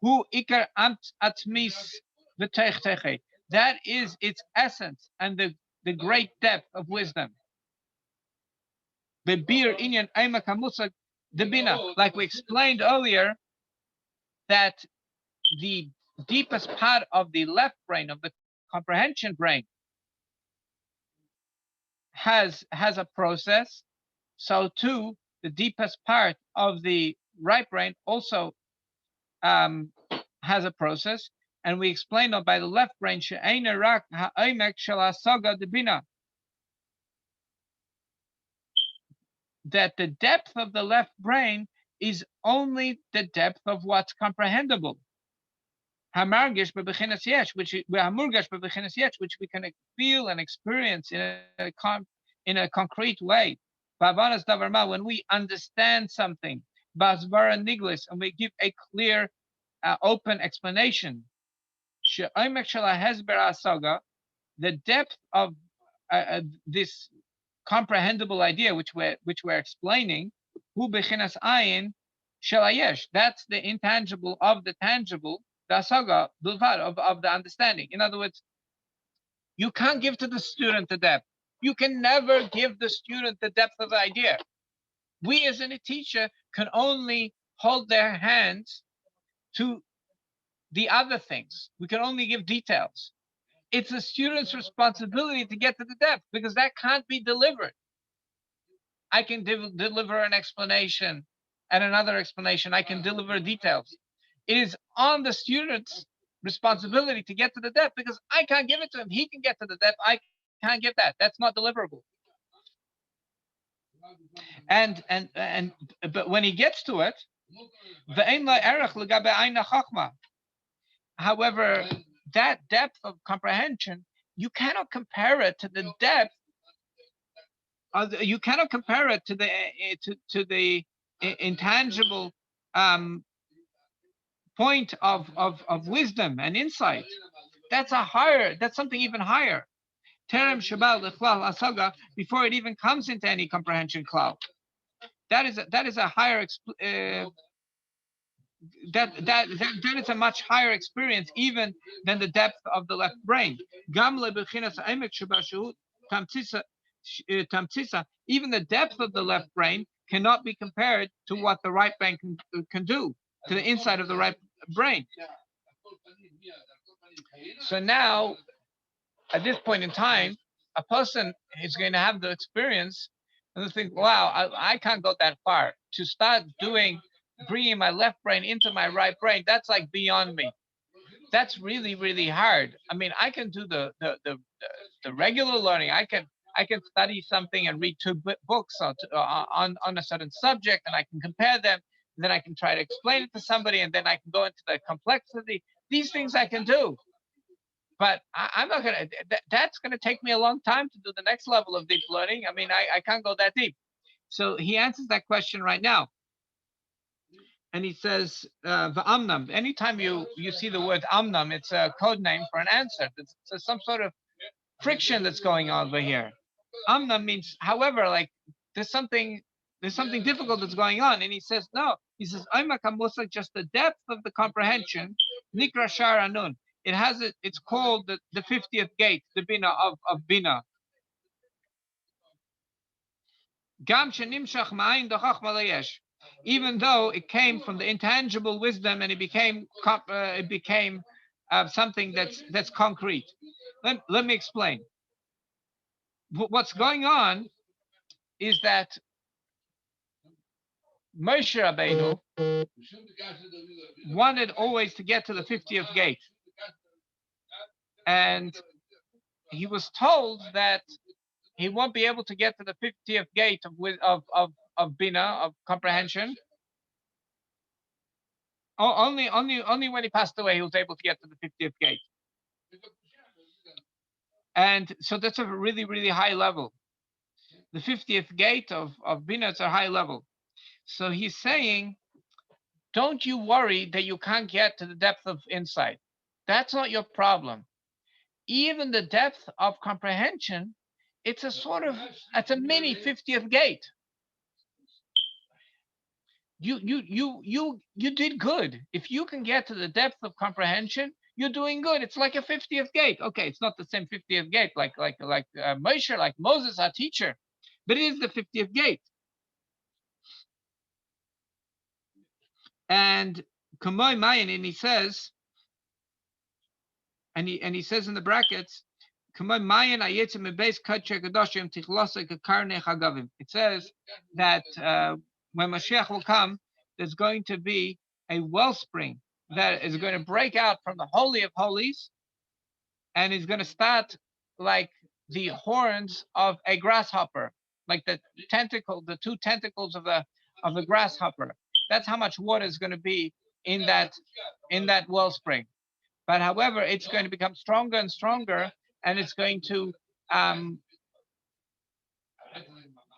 hu ikar atmis v'teichteiche, that is its essence and the great depth of wisdom. Bebir inyan eimak hamusag the bina, like we explained earlier, that the deepest part of the left brain, of the comprehension brain, has a process. So too, the deepest part of the right brain also has a process. And we explained by the left brain, that the depth of the left brain is only the depth of what's comprehensible. Which we can feel and experience in a concrete way. When we understand something, and we give a clear, open explanation, the depth of this comprehensible idea which we're explaining, that's the intangible of the tangible, the saga of the understanding. In other words, you can't give to the student the depth. You can never give the student the depth of the idea. We as a teacher can only hold their hands to the other things. We can only give details. It's the student's responsibility to get to the depth, because that can't be delivered. I can deliver an explanation and another explanation. I can deliver details. It is on the student's responsibility to get to the depth, because I can't give it to him. He can get to the depth. I can't give that. That's not deliverable. But when he gets to it, however, that depth of comprehension, you cannot compare it to the depth. You cannot compare it to the intangible point of wisdom and insight. That's something even higher. Terem Shabal Lechlal Asaga, before it even comes into any comprehension cloud. That is a higher that is a much higher experience even than the depth of the left brain. Even the depth of the left brain cannot be compared to what the right brain can do, to the inside of the right brain. So now, at this point in time, a person is going to have the experience and they think, wow, I can't go that far. To start bringing my left brain into my right brain, that's like beyond me. That's really, really hard. I mean, I can do the regular learning. I can study something and read 2 books on a certain subject, and I can compare them. And then I can try to explain it to somebody, and then I can go into the complexity. These things I can do. But I'm not gonna. That's gonna take me a long time to do the next level of deep learning. I mean, I can't go that deep. So he answers that question right now, and he says, "V'amnam." Anytime you see the word amnam, it's a code name for an answer. It's some sort of friction that's going on over here. Amnam means, however, like there's something difficult that's going on, and he says no. He says, "Oimakamusa," just the depth of the comprehension. Nikra Shar Anun. It has it. It's called the 50th gate, the bina of bina. Gam shenimshach ma'ayin d'chachma layesh. Even though it came from the intangible wisdom and it became something that's concrete. Let me explain. What's going on is that Moshe Rabbeinu wanted always to get to the 50th gate. And he was told that he won't be able to get to the 50th gate of bina, of comprehension. Only when he passed away he was able to get to the 50th gate. And so that's a really, really high level. The 50th gate of bina is a high level. So he's saying, don't you worry that you can't get to the depth of insight. That's not your problem. Even the depth of comprehension, it's a mini 50th gate. You did good. If you can get to the depth of comprehension, you're doing good. It's like a 50th gate. Okay, it's not the same 50th gate like Moshe, like Moses, our teacher, but it is the 50th gate. And Kamoy Mayan, and he says, and he says in the brackets, it says that when Mashiach will come, there's going to be a wellspring that is going to break out from the Holy of Holies, and is going to start like the horns of a grasshopper, like the two tentacles of the grasshopper. That's how much water is going to be in that wellspring. But however, it's going to become stronger and stronger, and it's going to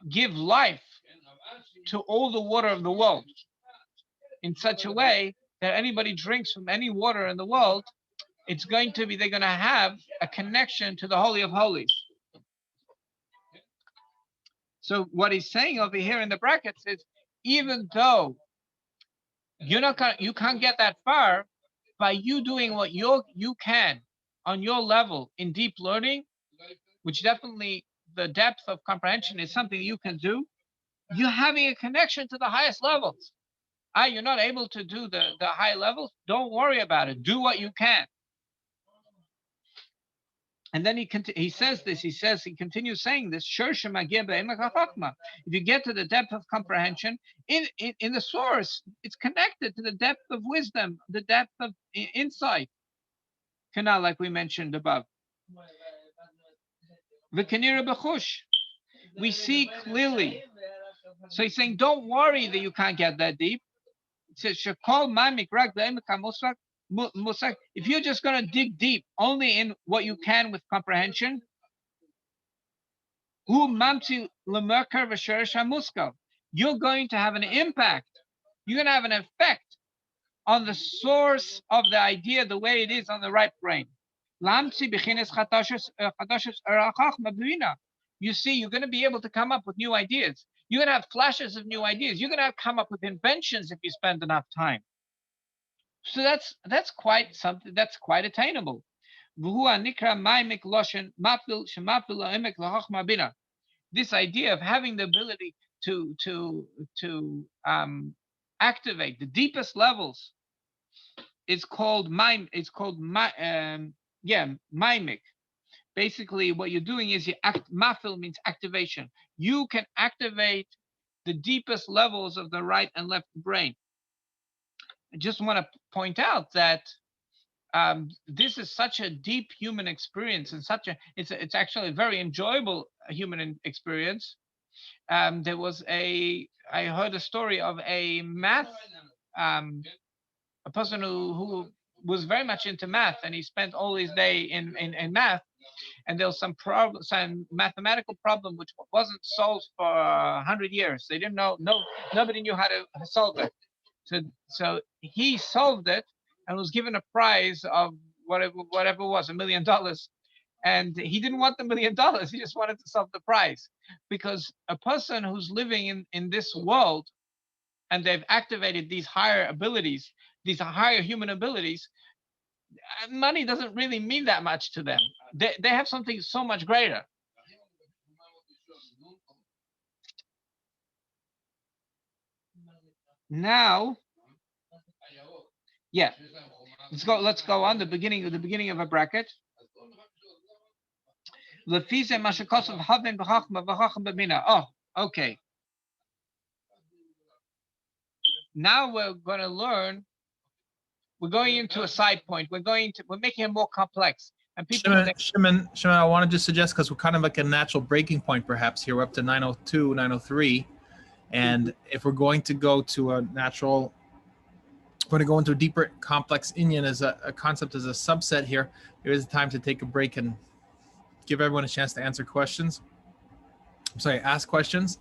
give life to all the water of the world in such a way that anybody drinks from any water in the world, they're going to have a connection to the Holy of Holies. So what he's saying over here in the brackets is, even though you can't get that far, by you doing what you can on your level in deep learning, which definitely the depth of comprehension is something you can do, you're having a connection to the highest levels. You're not able to do the high levels, don't worry about it. Do what you can. And then he continues saying this, if you get to the depth of comprehension, in the source, it's connected to the depth of wisdom, the depth of insight. Kana, like we mentioned above. We see clearly. So he's saying, don't worry that you can't get that deep. It says, if you're just going to dig deep only in what you can with comprehension, you're going to have an impact. You're going to have an effect on the source of the idea, the way it is on the right brain. You see, you're going to be able to come up with new ideas. You're going to have flashes of new ideas. You're going to come up with inventions if you spend enough time. So that's quite something. That's quite attainable. This idea of having the ability to activate the deepest levels is called mime. It's called mimic. Basically, what you're doing is mafil means activation. You can activate the deepest levels of the right and left brain. I just want to point out that this is such a deep human experience, and it's actually a very enjoyable human experience. I heard a story of a math, a person who was very much into math, and he spent all his day in math. And there was some mathematical problem which wasn't solved for 100 years. They didn't know, nobody knew how to solve it. So he solved it and was given a prize of whatever it was, $1 million. And he didn't want the $1 million. He just wanted to solve the prize, because a person who's living in this world and they've activated these higher abilities, these higher human abilities, money doesn't really mean that much to them. They have something so much greater. Now, yeah, let's go on the beginning of a bracket. Oh, okay. Now we're going to learn. We're going into a side point. We're making it more complex. And people, Shimon, I wanted to suggest, because we're kind of like a natural breaking point, perhaps here. We're up to 902, 903, and if we're going to go to a natural, we're going to go into a deeper, complex Inyan as a concept, as a subset here. There is time to take a break and give everyone a chance to answer questions. I'm sorry, ask questions.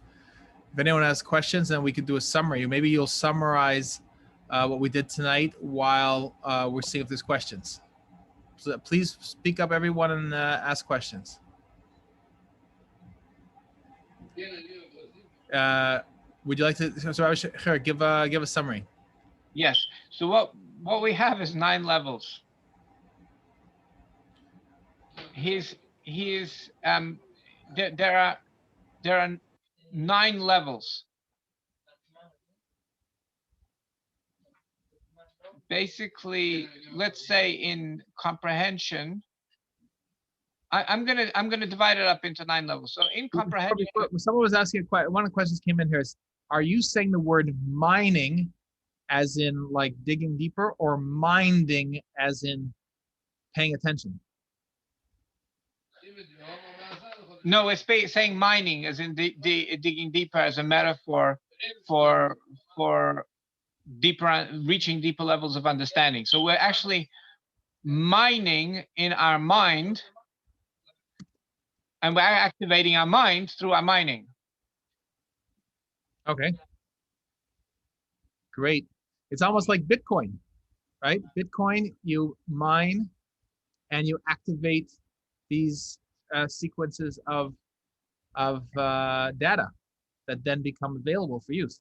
If anyone has questions, then we could do a summary. Maybe you'll summarize what we did tonight while we're seeing if there's questions. So please speak up, everyone, and ask questions. Would you like to? So sure, give a summary. Yes. So what we have is 9 levels. There are 9 levels. basically, let's say in comprehension, I'm gonna divide it up into 9 levels. So in comprehension, Someone was asking a question. One of the questions came in here is, are you saying the word mining as in like digging deeper, or minding as in paying attention? no, it's saying mining as in digging deeper as a metaphor for deeper, reaching deeper levels of understanding. So we're actually mining in our mind, and we're activating our mind through our mining. Okay. Great. It's almost like Bitcoin, right? Bitcoin, you mine and you activate these sequences of data that then become available for use.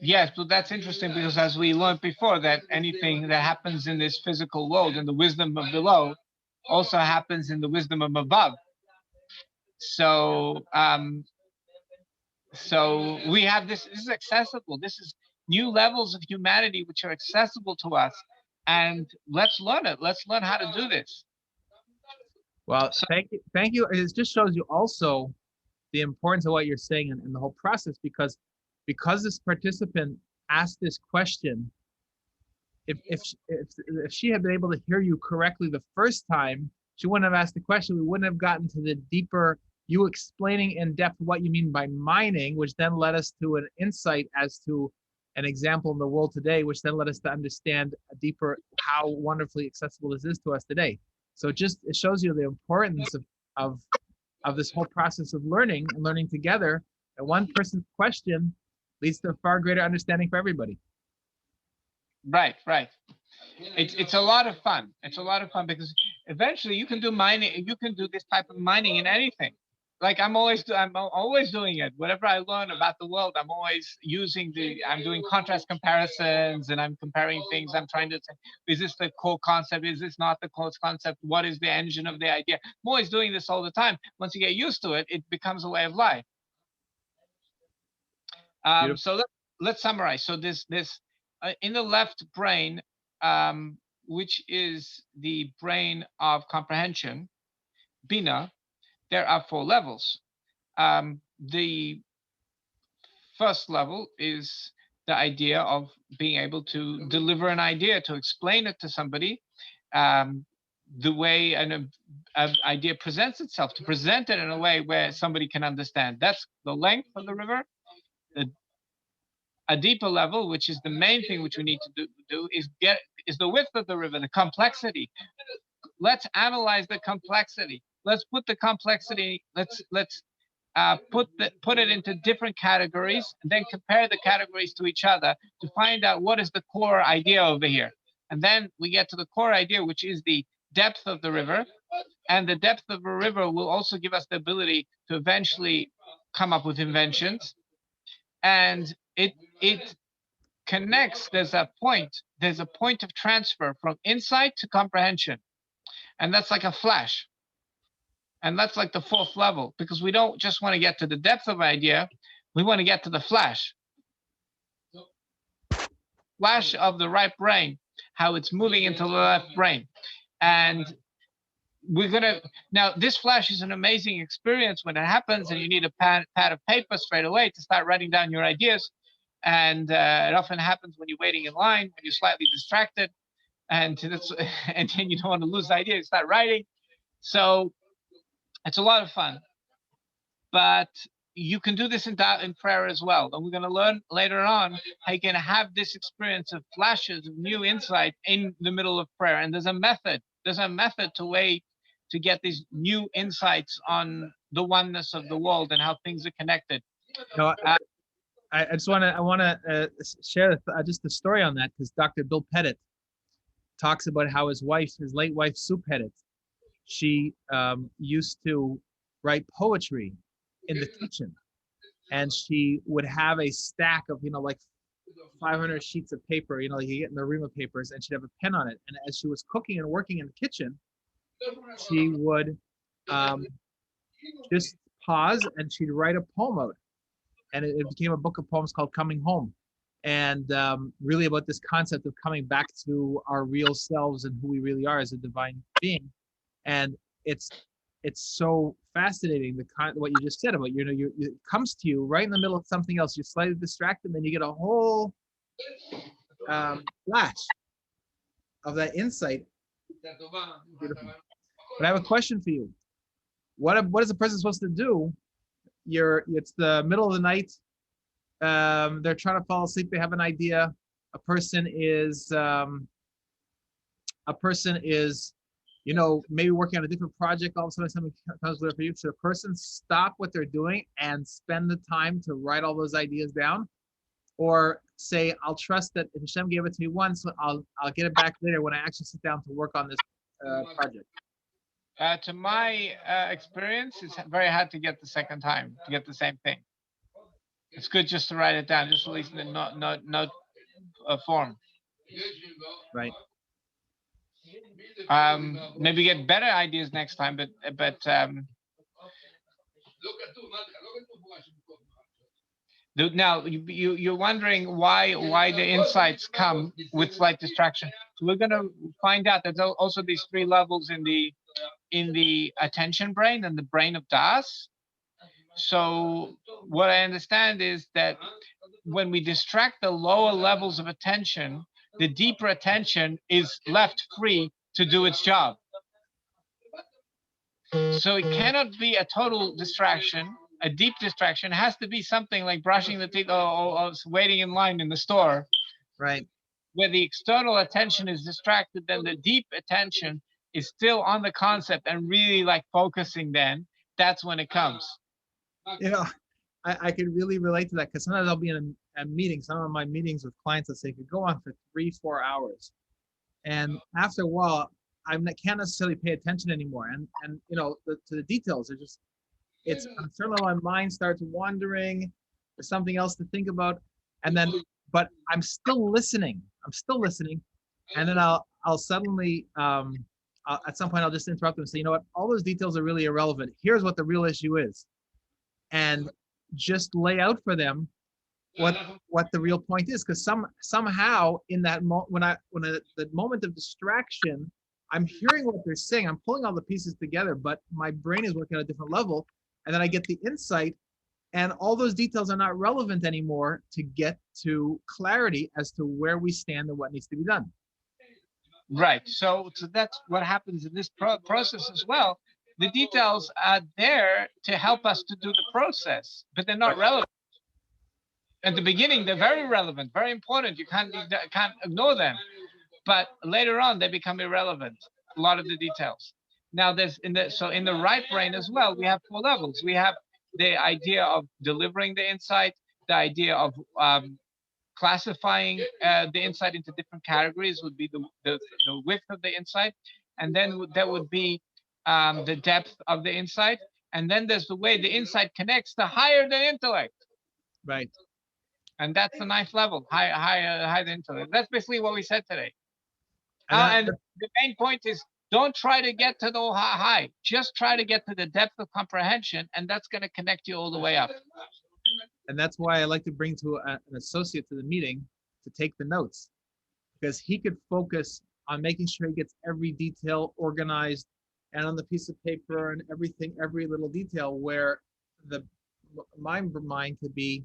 Yes, but that's interesting because as we learned before, that anything that happens in this physical world and the wisdom of below also happens in the wisdom of above. So so we have this is accessible. This is new levels of humanity which are accessible to us, and let's learn it. Let's learn how to do this. Well, thank you. It just shows you also the importance of what you're saying and the whole process, because this participant asked this question, if she had been able to hear you correctly the first time, she wouldn't have asked the question. We wouldn't have gotten to the deeper, you explaining in depth what you mean by mining, which then led us to an insight as to an example in the world today, which then led us to understand a deeper how wonderfully accessible this is to us today. So it shows you the importance of this whole process of learning and learning together. And one person's question leads to a far greater understanding for everybody. Right. It's a lot of fun. It's a lot of fun because eventually you can do mining. You can do this type of mining in anything. Like I'm always doing it. Whatever I learn about the world, I'm always I'm doing contrast comparisons, and I'm comparing things. I'm trying to say, is this the core concept? Is this not the core concept? What is the engine of the idea? I'm always doing this all the time. Once you get used to it, it becomes a way of life. So let's summarize. So this in the left brain, which is the brain of comprehension, Bina, there are 4 levels. The first level is the idea of being able to deliver an idea, to explain it to somebody, the way an idea presents itself, to present it in a way where somebody can understand. That's the length of the river. A deeper level, which is the main thing which we need to do is the width of the river, the complexity. Let's analyze the complexity. Let's put the complexity. Let's put it into different categories, and then compare the categories to each other to find out what is the core idea over here. And then we get to the core idea, which is the depth of the river. And the depth of the river will also give us the ability to eventually come up with inventions. And it connects. There's a point of transfer from insight to comprehension, and that's like a flash. And that's like the 4th level, because we don't just want to get to the depth of an idea, we want to get to the flash of the right brain, how it's moving into the left brain. And we're gonna now, this flash is an amazing experience when it happens, and you need a pad of paper straight away to start writing down your ideas. And it often happens when you're waiting in line, when you're slightly distracted, and then you don't want to lose the idea, you start writing. So it's a lot of fun. But you can do this in prayer as well. And we're going to learn later on how you can have this experience of flashes of new insight in the middle of prayer. And there's a method. To get these new insights on the oneness of the world and how things are connected. No, I want to share just the story on that, because Dr. Bill Pettit talks about how his late wife, Sue Pettit, she used to write poetry in the kitchen, and she would have a stack of, like 500 sheets of paper, you get in the ream of papers, and she'd have a pen on it. And as she was cooking and working in the kitchen, she would just pause, and she'd write a poem out. And it became a book of poems called Coming Home. and really about this concept of coming back to our real selves and who we really are as a divine being. And it's so fascinating what you just said about, it comes to you right in the middle of something else. You're slightly distracted, and then you get a whole flash of that insight. Beautiful. But I have a question for you. What is a person supposed to do? It's the middle of the night. They're trying to fall asleep. They have an idea. A person is maybe working on a different project. All of a sudden something comes there for you. Should a person stop what they're doing and spend the time to write all those ideas down? Or say, I'll trust that if Hashem gave it to me once, I'll get it back later when I actually sit down to work on this project? To my experience, it's very hard to get the second time, to get the same thing. It's good just to write it down, just at least in the note form. Right. Maybe get better ideas next time, but now you're wondering why the insights come with slight distraction. So we're going to find out that there's also these three levels in the attention brain and the brain of Das. So what I understand is that when we distract the lower levels of attention, the deeper attention is left free to do its job. So it cannot be a total distraction. A deep distraction has to be something like brushing the teeth or waiting in line in the store. Right. Where the external attention is distracted, then the deep attention is still on the concept and really like focusing. Then that's when it comes. I could really relate to that, because sometimes I'll be in a meeting. Some of my meetings with clients, let's say, could go on for 3-4 hours, and after a while, I can't necessarily pay attention anymore. And to the details, it's on a certain level, my mind starts wandering. There's something else to think about, but I'm still listening. And then I'll suddenly at some point I'll just interrupt them and say, you know what, all those details are really irrelevant. Here's what the real issue is, and just lay out for them what the real point is. Because somehow in that the moment of distraction, I'm hearing what they're saying, I'm pulling all the pieces together, but my brain is working at a different level, and then I get the insight, and all those details are not relevant anymore to get to clarity as to where we stand and what needs to be done. Right. So that's what happens in this process as well. The details are there to help us to do the process, but they're not relevant. At the beginning, they're very relevant, very important. You can't ignore them. But later on, they become irrelevant, a lot of the details. Now, in the right brain as well, we have 4 levels. We have the idea of delivering the insight, the idea of classifying the insight into different categories would be the width of the insight. And then that would be the depth of the insight. And then there's the way the insight connects to higher than intellect. Right. And that's the 9th level, higher than intellect. That's basically what we said today. And the main point is, don't try to get to the high. Just try to get to the depth of comprehension, and that's going to connect you all the way up. And that's why I like to bring to an associate to the meeting to take the notes, because he could focus on making sure he gets every detail organized and on the piece of paper and everything, every little detail, where my mind could be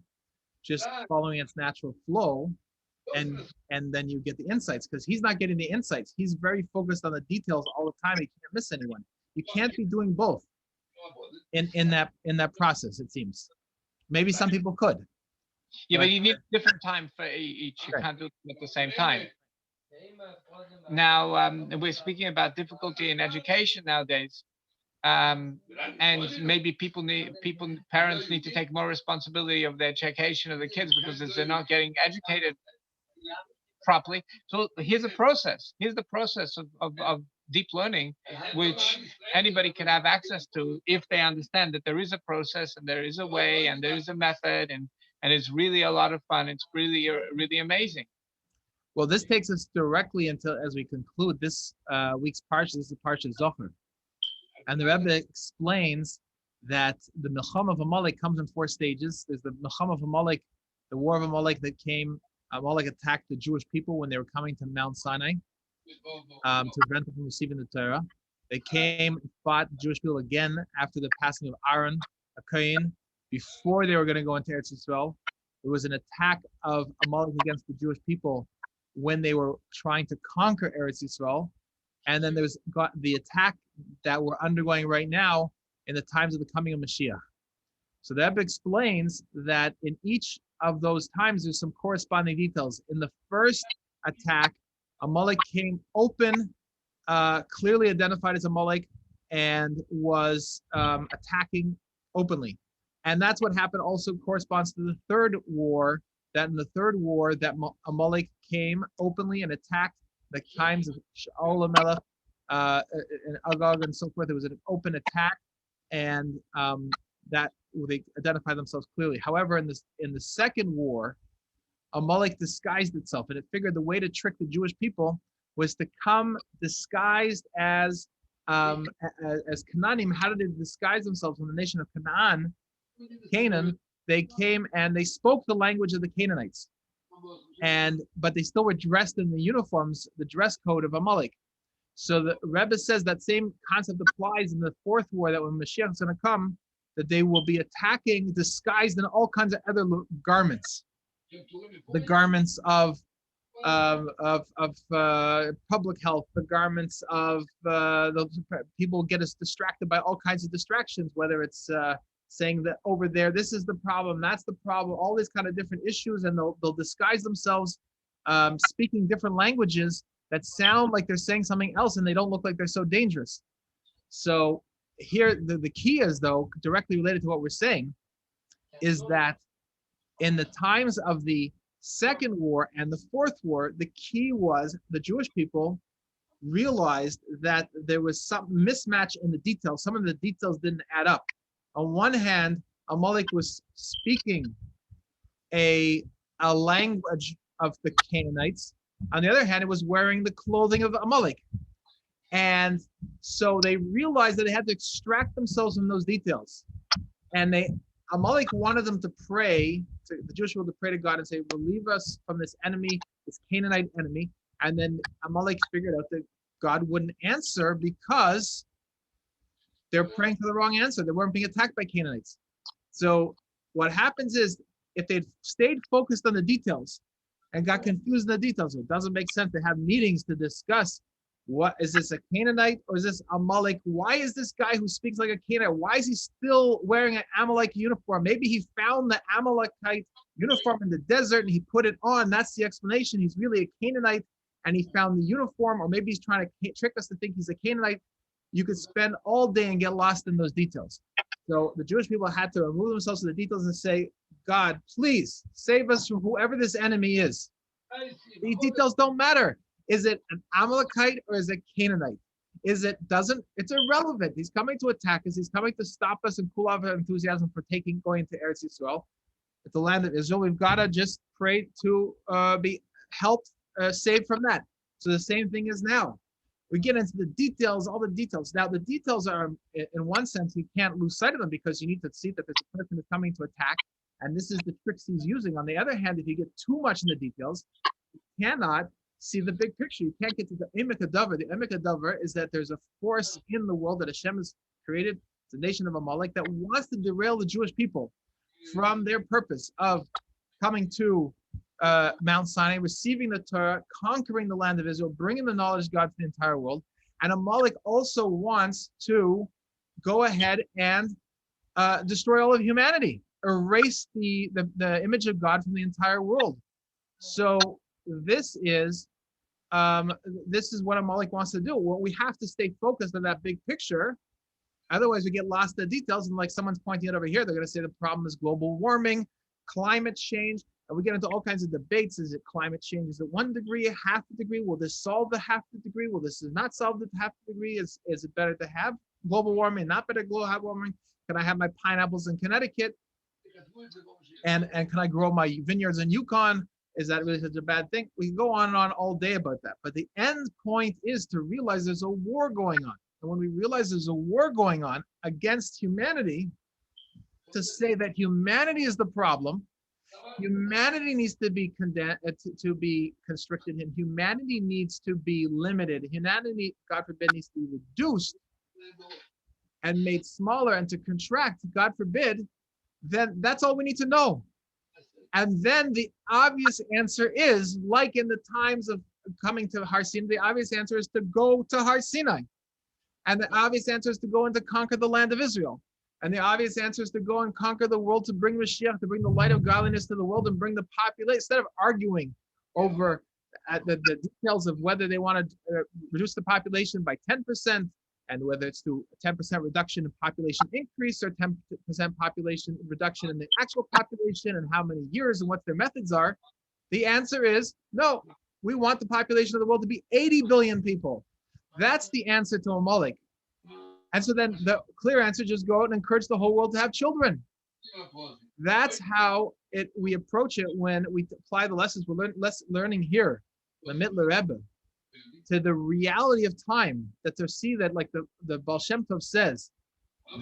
just following its natural flow. And then you get the insights, because he's not getting the insights. He's very focused on the details all the time. He can't miss anyone. You can't be doing both in that process, it seems. Maybe some people could. Yeah, but you need different time for each. You can't do it at the same time. Now, we're speaking about difficulty in education nowadays. And maybe parents need to take more responsibility of the education of the kids, because they're not getting educated properly. So here's a process. Here's the process of deep learning, which anybody can have access to if they understand that there is a process and there is a way and there is a method, and it's really a lot of fun. It's really amazing. Well, this takes us directly as we conclude this week's Parsha. This is Parshas Zachor. And the Rebbe explains that the Milchama of Amalek comes in 4 stages. There's the Milchama of Amalek, the war of Amalek that came Amalek attacked the Jewish people when they were coming to Mount Sinai to prevent them from receiving the Torah. They came and fought the Jewish people again after the passing of Aaron, a Kohen, before they were going to go into Eretz Yisrael. It was an attack of Amalek against the Jewish people when they were trying to conquer Eretz Yisrael. And then there's the attack that we're undergoing right now in the times of the coming of Mashiach. So the Rebbe explains that in each of those times, there's some corresponding details. In the first attack, Amalek came open, clearly identified as Amalek, and was attacking openly. And that's what happened also corresponds to the third war, that in the third war that Amalek came openly and attacked the times of Shaul HaMelech and Agag and so forth. There was an open attack, and that they identified themselves clearly. However, in the second war, Amalek disguised itself, and it figured the way to trick the Jewish people was to come disguised as Canaanim. How did they disguise themselves? When the nation of Canaan, they came and they spoke the language of the Canaanites, but they still were dressed in the uniforms, the dress code of Amalek. So the Rebbe says that same concept applies in the fourth war, that when Mashiach is going to come, that they will be attacking disguised in all kinds of other garments, the garments of public health, the garments of people get us distracted by all kinds of distractions, whether it's saying that over there, this is the problem, that's the problem, all these kind of different issues, and they'll disguise themselves, speaking different languages that sound like they're saying something else, and they don't look like they're so dangerous. So here, the key is, though, directly related to what we're saying, is that in the times of the second war and the fourth war, the key was the Jewish people realized that there was some mismatch in the details. Some of the details didn't add up. On one hand, Amalek was speaking a language of the Canaanites. On the other hand, it was wearing the clothing of Amalek. And so they realized that they had to extract themselves from those details. And Amalek wanted them to pray, the Jewish people to pray to God and say, relieve us from this enemy, this Canaanite enemy. And then Amalek figured out that God wouldn't answer because they're praying for the wrong answer. They weren't being attacked by Canaanites. So what happens is, if they'd stayed focused on the details and got confused in the details, it doesn't make sense to have meetings to discuss, what is this, a Canaanite or is this Amalek? Why is this guy who speaks like a Canaanite, why is he still wearing an Amalek uniform? Maybe he found the Amalekite uniform in the desert and he put it on. That's the explanation. He's really a Canaanite and he found the uniform, or maybe he's trying to trick us to think he's a Canaanite. You could spend all day and get lost in those details. So the Jewish people had to remove themselves from the details and say, God, please save us from whoever this enemy is. These details don't matter. Is it an Amalekite or is it Canaanite? It's irrelevant. He's coming to attack us. He's coming to stop us and cool off our enthusiasm for going to Eretz Yisrael. It's the land of Israel. We've got to just pray to be helped, saved from that. So the same thing is now. We get into the details, all the details. Now, the details are, in one sense, you can't lose sight of them because you need to see that there's a person who's coming to attack, and this is the tricks he's using. On the other hand, if you get too much in the details, you cannot see the big picture. You can't get to the emek hadavar. The emek hadavar is that there's a force in the world that Hashem has created, the nation of Amalek, that wants to derail the Jewish people from their purpose of coming to Mount Sinai, receiving the Torah, conquering the land of Israel, bringing the knowledge of God to the entire world. And Amalek also wants to go ahead and destroy all of humanity, erase the image of God from the entire world. So this is what Amalek wants to do. Well, we have to stay focused on that big picture. Otherwise, we get lost in the details. And like someone's pointing out over here, they're going to say the problem is global warming, climate change. And we get into all kinds of debates. Is it climate change? Is it 1 degree, a half a degree? Will this solve the half a degree? Will this not solve the half a degree? Is it better to have global warming, not better global warming? Can I have my pineapples in Connecticut? And can I grow my vineyards in Yukon? Is that really such a bad thing? We can go on and on all day about that. But the end point is to realize there's a war going on. And when we realize there's a war going on against humanity, to say that humanity is the problem, Humanity needs to be to be constricted, and humanity needs to be limited. Humanity, God forbid, needs to be reduced and made smaller and to contract, God forbid, then that's all we need to know. And then the obvious answer is, like in the times of coming to Har Sinai, the obvious answer is to go to Har Sinai. And the obvious answer is to go and to conquer the land of Israel. And the obvious answer is to go and conquer the world, to bring Mashiach, to bring the light of godliness to the world and bring the population, instead of arguing over the details of whether they want to reduce the population by 10%, and whether it's to a 10% reduction in population increase or 10% population reduction in the actual population and how many years and what their methods are. The answer is no, we want the population of the world to be 80 billion people. That's the answer to Amalek. And so then the clear answer, just go out and encourage the whole world to have children. That's how we approach it when we apply the lessons we're learning here, the Mittler Rebbe, to the reality of time, that to see that, like the Baal Shem Tov says,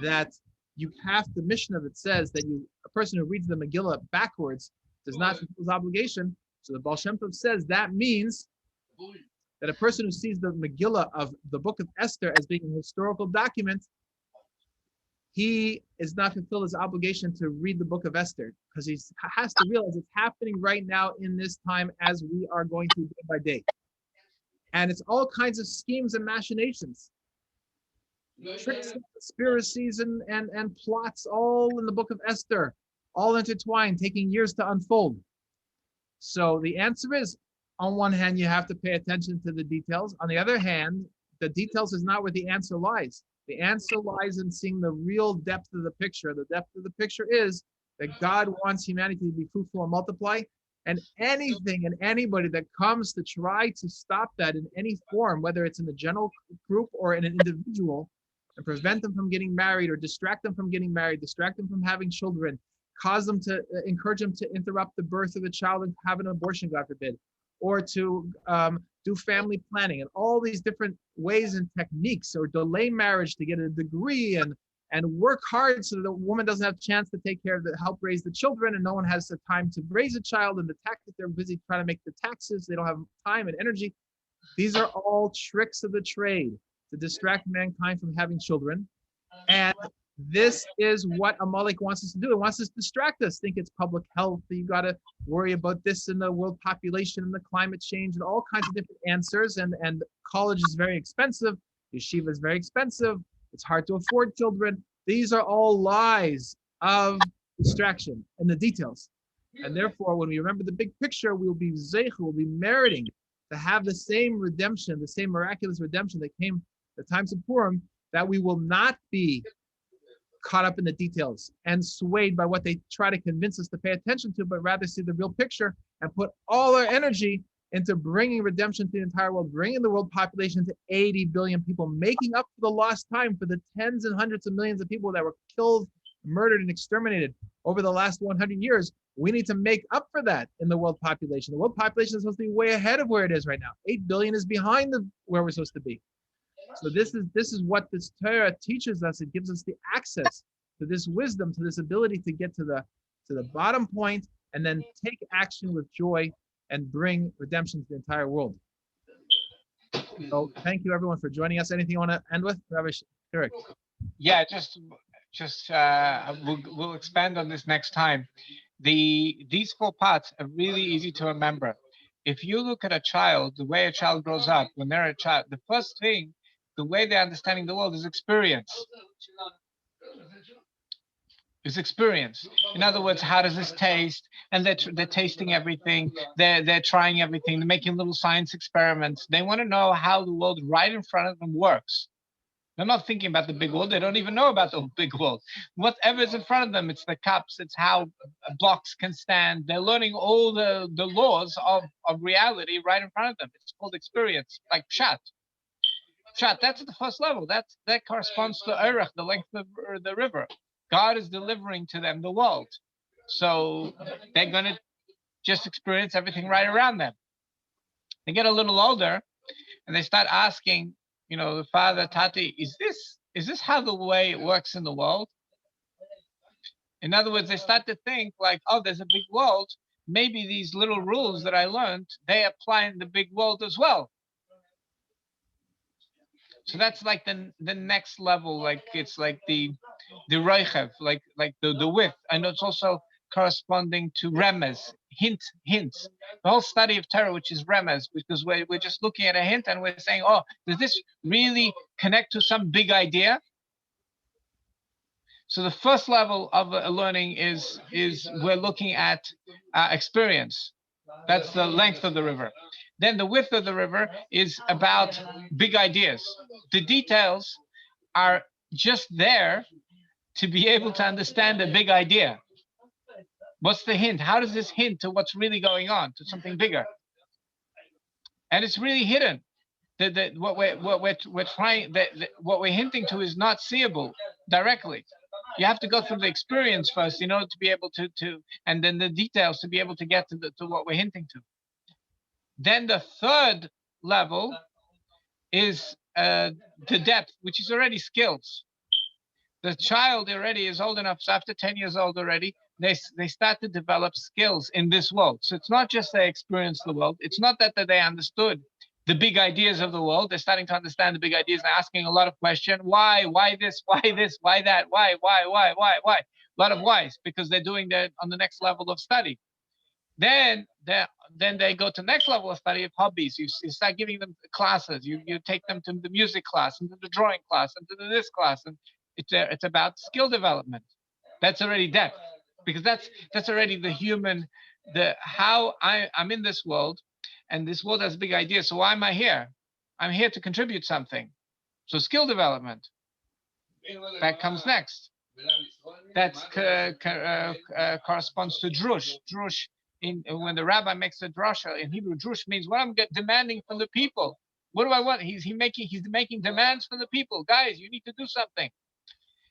that you have, the mission of it says that a person who reads the Megillah backwards does not fulfill his obligation. So the Baal Shem Tov says that means that a person who sees the Megillah of the book of Esther as being a historical document, he is not fulfilled his obligation to read the book of Esther, because he has to realize it's happening right now in this time as we are going through day by day. And it's all kinds of schemes and machinations, tricks and conspiracies and plots, all in the book of Esther, all intertwined, taking years to unfold. So the answer is, on one hand, you have to pay attention to the details. On the other hand, the details is not where the answer lies. The answer lies in seeing the real depth of the picture. The depth of the picture is that God wants humanity to be fruitful and multiply. And anything and anybody that comes to try to stop that in any form, whether it's in the general group or in an individual, and prevent them from getting married or distract them from getting married, distract them from having children, cause them to encourage them to interrupt the birth of the child and have an abortion, God forbid, or to do family planning and all these different ways and techniques, or delay marriage to get a degree and work hard so that the woman doesn't have a chance to take care of help raise the children, and no one has the time to raise a child, and the tax that they're busy trying to make the taxes, they don't have time and energy. These are all tricks of the trade to distract mankind from having children. And this is what Amalek wants us to do. It wants us to distract us, think it's public health, you got to worry about this in the world population and the climate change and all kinds of different answers. And college is very expensive, yeshiva is very expensive, it's hard to afford children. These are all lies of distraction and the details. And therefore, when we remember the big picture, we'll be meriting to have the same redemption, the same miraculous redemption that came the times of Purim, that we will not be caught up in the details and swayed by what they try to convince us to pay attention to, but rather see the real picture and put all our energy into bringing redemption to the entire world, bringing the world population to 80 billion people, making up for the lost time for the tens and hundreds of millions of people that were killed, murdered, and exterminated over the last 100 years. We need to make up for that in the world population. The world population is supposed to be way ahead of where it is right now. 8 billion is behind where we're supposed to be. So this is what this Torah teaches us. It gives us the access to this wisdom, to this ability to get to the bottom point, and then take action with joy and bring redemption to the entire world. So thank you everyone for joining us. Anything you want to end with, Rabbi Shirik? Yeah, we'll expand on this next time. These 4 parts are really easy to remember. If you look at a child, the way a child grows up, when they're a child, the first thing, the way they're understanding the world is experience. In other words, how does this taste? And they're tasting everything. They're trying everything. They're making little science experiments. They want to know how the world right in front of them works. They're not thinking about the big world. They don't even know about the big world. Whatever is in front of them, it's the cups, it's how blocks can stand. They're learning all the laws of reality right in front of them. It's called experience, like Pshat. Pshat, that's at the first level. That corresponds to Erech, the length of the river. God is delivering to them the world. So they're going to just experience everything right around them. They get a little older and they start asking, the father, Tati, is this how the way it works in the world? In other words, they start to think like, oh, there's a big world. Maybe these little rules that I learned, they apply in the big world as well. So that's like the next level. Like it's like the reichev, like the width, and it's also corresponding to remez, hints. The whole study of Torah, which is remez, because we're just looking at a hint and we're saying, oh, does this really connect to some big idea? So the first level of learning is we're looking at experience. That's the length of the river. Then the width of the river is about big ideas. The details are just there to be able to understand a big idea. What's the hint? How does this hint to what's really going on, to something bigger? And it's really hidden. What we're hinting to is not seeable directly. You have to go through the experience first in order to be able to and then the details to be able to get to what we're hinting to. Then the third level is the depth, which is already skills. The child already is old enough, so after 10 years old already, they start to develop skills in this world. So it's not just they experience the world. It's not that they understood the big ideas of the world. They're starting to understand the big ideas. They're asking a lot of questions. Why this? Why this? Why that? Why? A lot of whys, because they're doing that on the next level of study. Then they go to the next level of study of hobbies. You start giving them classes. You take them to the music class, and to the drawing class, and to this class, and it's about skill development. That's already depth, because that's already the human, how I'm in this world, and this world has big ideas. So why am I here? I'm here to contribute something. So skill development, that comes next. That corresponds to drush. Drush, when the rabbi makes a drasha in Hebrew, drush means what I'm demanding from the people. What do I want? He's making demands from the people. Guys, you need to do something.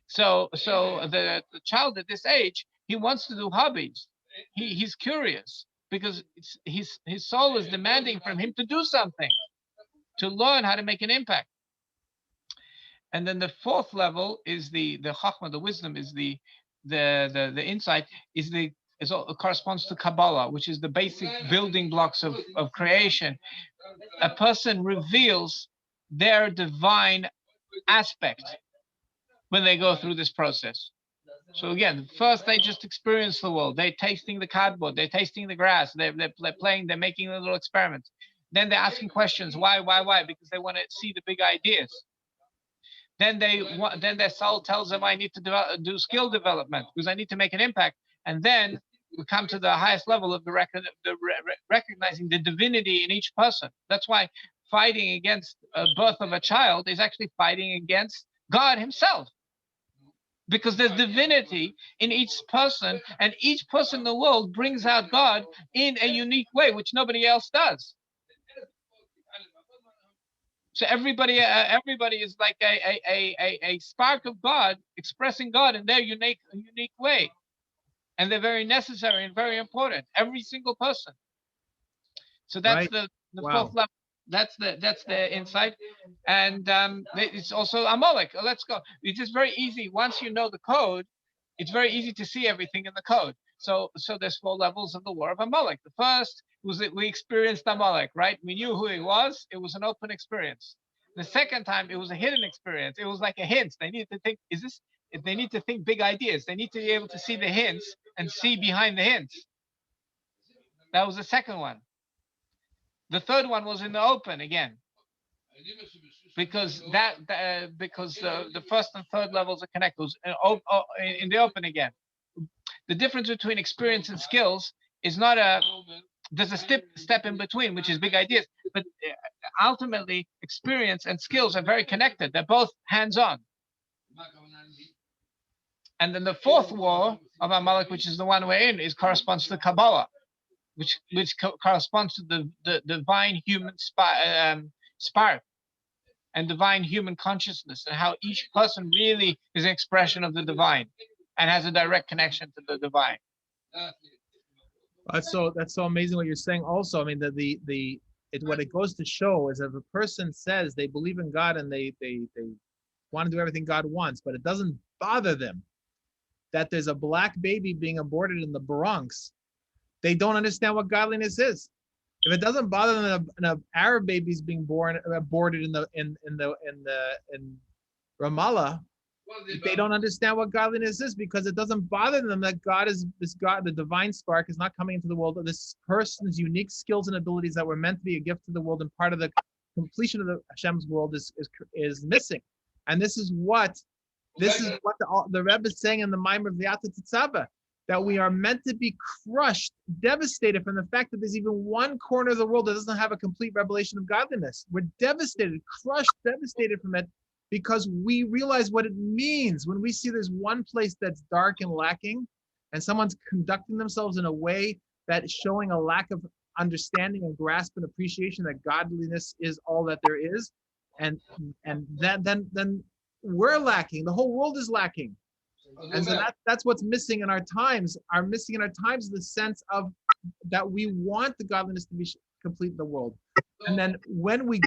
So the child at this age, he wants to do hobbies. He's curious because his soul is demanding from him to do something, to learn how to make an impact. And then the fourth level is the chachma, the wisdom, is the insight, it corresponds to Kabbalah, which is the basic building blocks of creation. A person reveals their divine aspect when they go through this process. So again, first they just experience the world. They're tasting the cardboard. They're tasting the grass. They're playing. They're making little experiments. Then they're asking questions. Why? Because they want to see the big ideas. Then their soul tells them, I need to do skill development because I need to make an impact. And then we come to the highest level of recognizing the divinity in each person. That's why fighting against birth of a child is actually fighting against God himself. Because there's divinity in each person, and each person in the world brings out God in a unique way, which nobody else does. So everybody is like a spark of God expressing God in their unique way, and they're very necessary and very important. Every single person. So that's right. the fourth level. That's the insight, and it's also Amalek. Let's go. It's just very easy. Once you know the code, it's very easy to see everything in the code. So there's 4 levels of the war of Amalek. The first was that we experienced Amalek, right? We knew who he was. It was an open experience. The second time, it was a hidden experience. It was like a hint. They needed to think, they need to think big ideas. They need to be able to see the hints and see behind the hints. That was the second one. The third one was in the open again, because the first and third levels are connected in the open again. The difference between experience and skills is not there's a step in between, which is big ideas, but ultimately experience and skills are very connected. They're both hands-on. And then the fourth war of Amalek, which is the one we're in, corresponds to Kabbalah, which corresponds to the divine human spark and divine human consciousness, and how each person really is an expression of the divine and has a direct connection to the divine. That's so amazing what you're saying. Also, I mean, what it goes to show is if a person says they believe in God and they want to do everything God wants, but it doesn't bother them that there's a black baby being aborted in the Bronx, they don't understand what godliness is. If it doesn't bother them that an Arab baby's being aborted in Ramallah, they don't understand what godliness is, because it doesn't bother them that God is this God, the divine spark is not coming into the world. This person's unique skills and abilities that were meant to be a gift to the world and part of the completion of the Hashem's world is missing. And this is what the Rebbe is saying in the Maimer of the Ata Tetzava, that we are meant to be crushed, devastated from the fact that there's even one corner of the world that doesn't have a complete revelation of godliness. We're devastated, crushed, devastated from it, because we realize what it means when we see there's one place that's dark and lacking, and someone's conducting themselves in a way that is showing a lack of understanding and grasp and appreciation that godliness is all that there is, and then we're lacking. The whole world is lacking, and so that's what's missing in our times. Missing in our times is the sense of that we want the godliness to be complete in the world. And then when we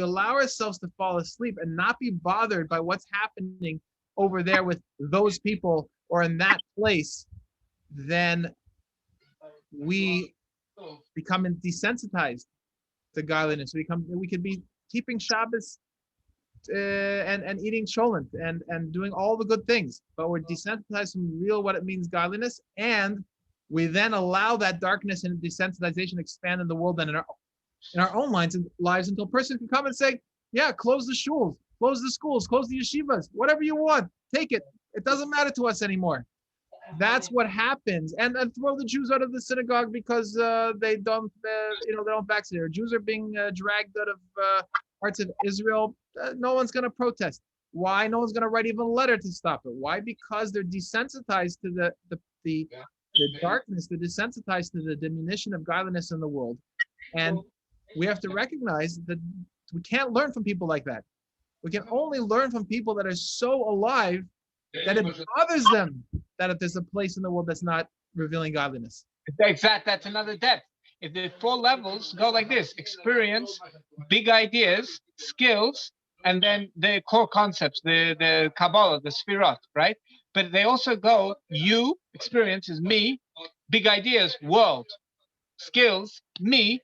allow ourselves to fall asleep and not be bothered by what's happening over there with those people or in that place, then we become desensitized to godliness. We could be keeping Shabbos and eating cholent and doing all the good things, but we're desensitized from real what it means godliness, and we then allow that darkness and desensitization expand in the world and in our own lives until a person can come and say, yeah, close the shuls, close the schools, close the yeshivas, whatever you want, take it. It doesn't matter to us anymore. That's what happens. And throw the Jews out of the synagogue because they don't vaccinate. Or Jews are being dragged out of parts of Israel. No one's going to protest. Why? No one's going to write even a letter to stop it. Why? Because they're desensitized to the darkness. They're desensitized to the diminution of godliness in the world. And we have to recognize that we can't learn from people like that. We can only learn from people that are so alive that it bothers them that if there's a place in the world that's not revealing godliness. Exactly. That's another depth. If the 4 levels go like this: experience, big ideas, skills, and then the core concepts, the Kabbalah, the Sfirot, right? But they also go, you, experience is me, big ideas, world, skills, me,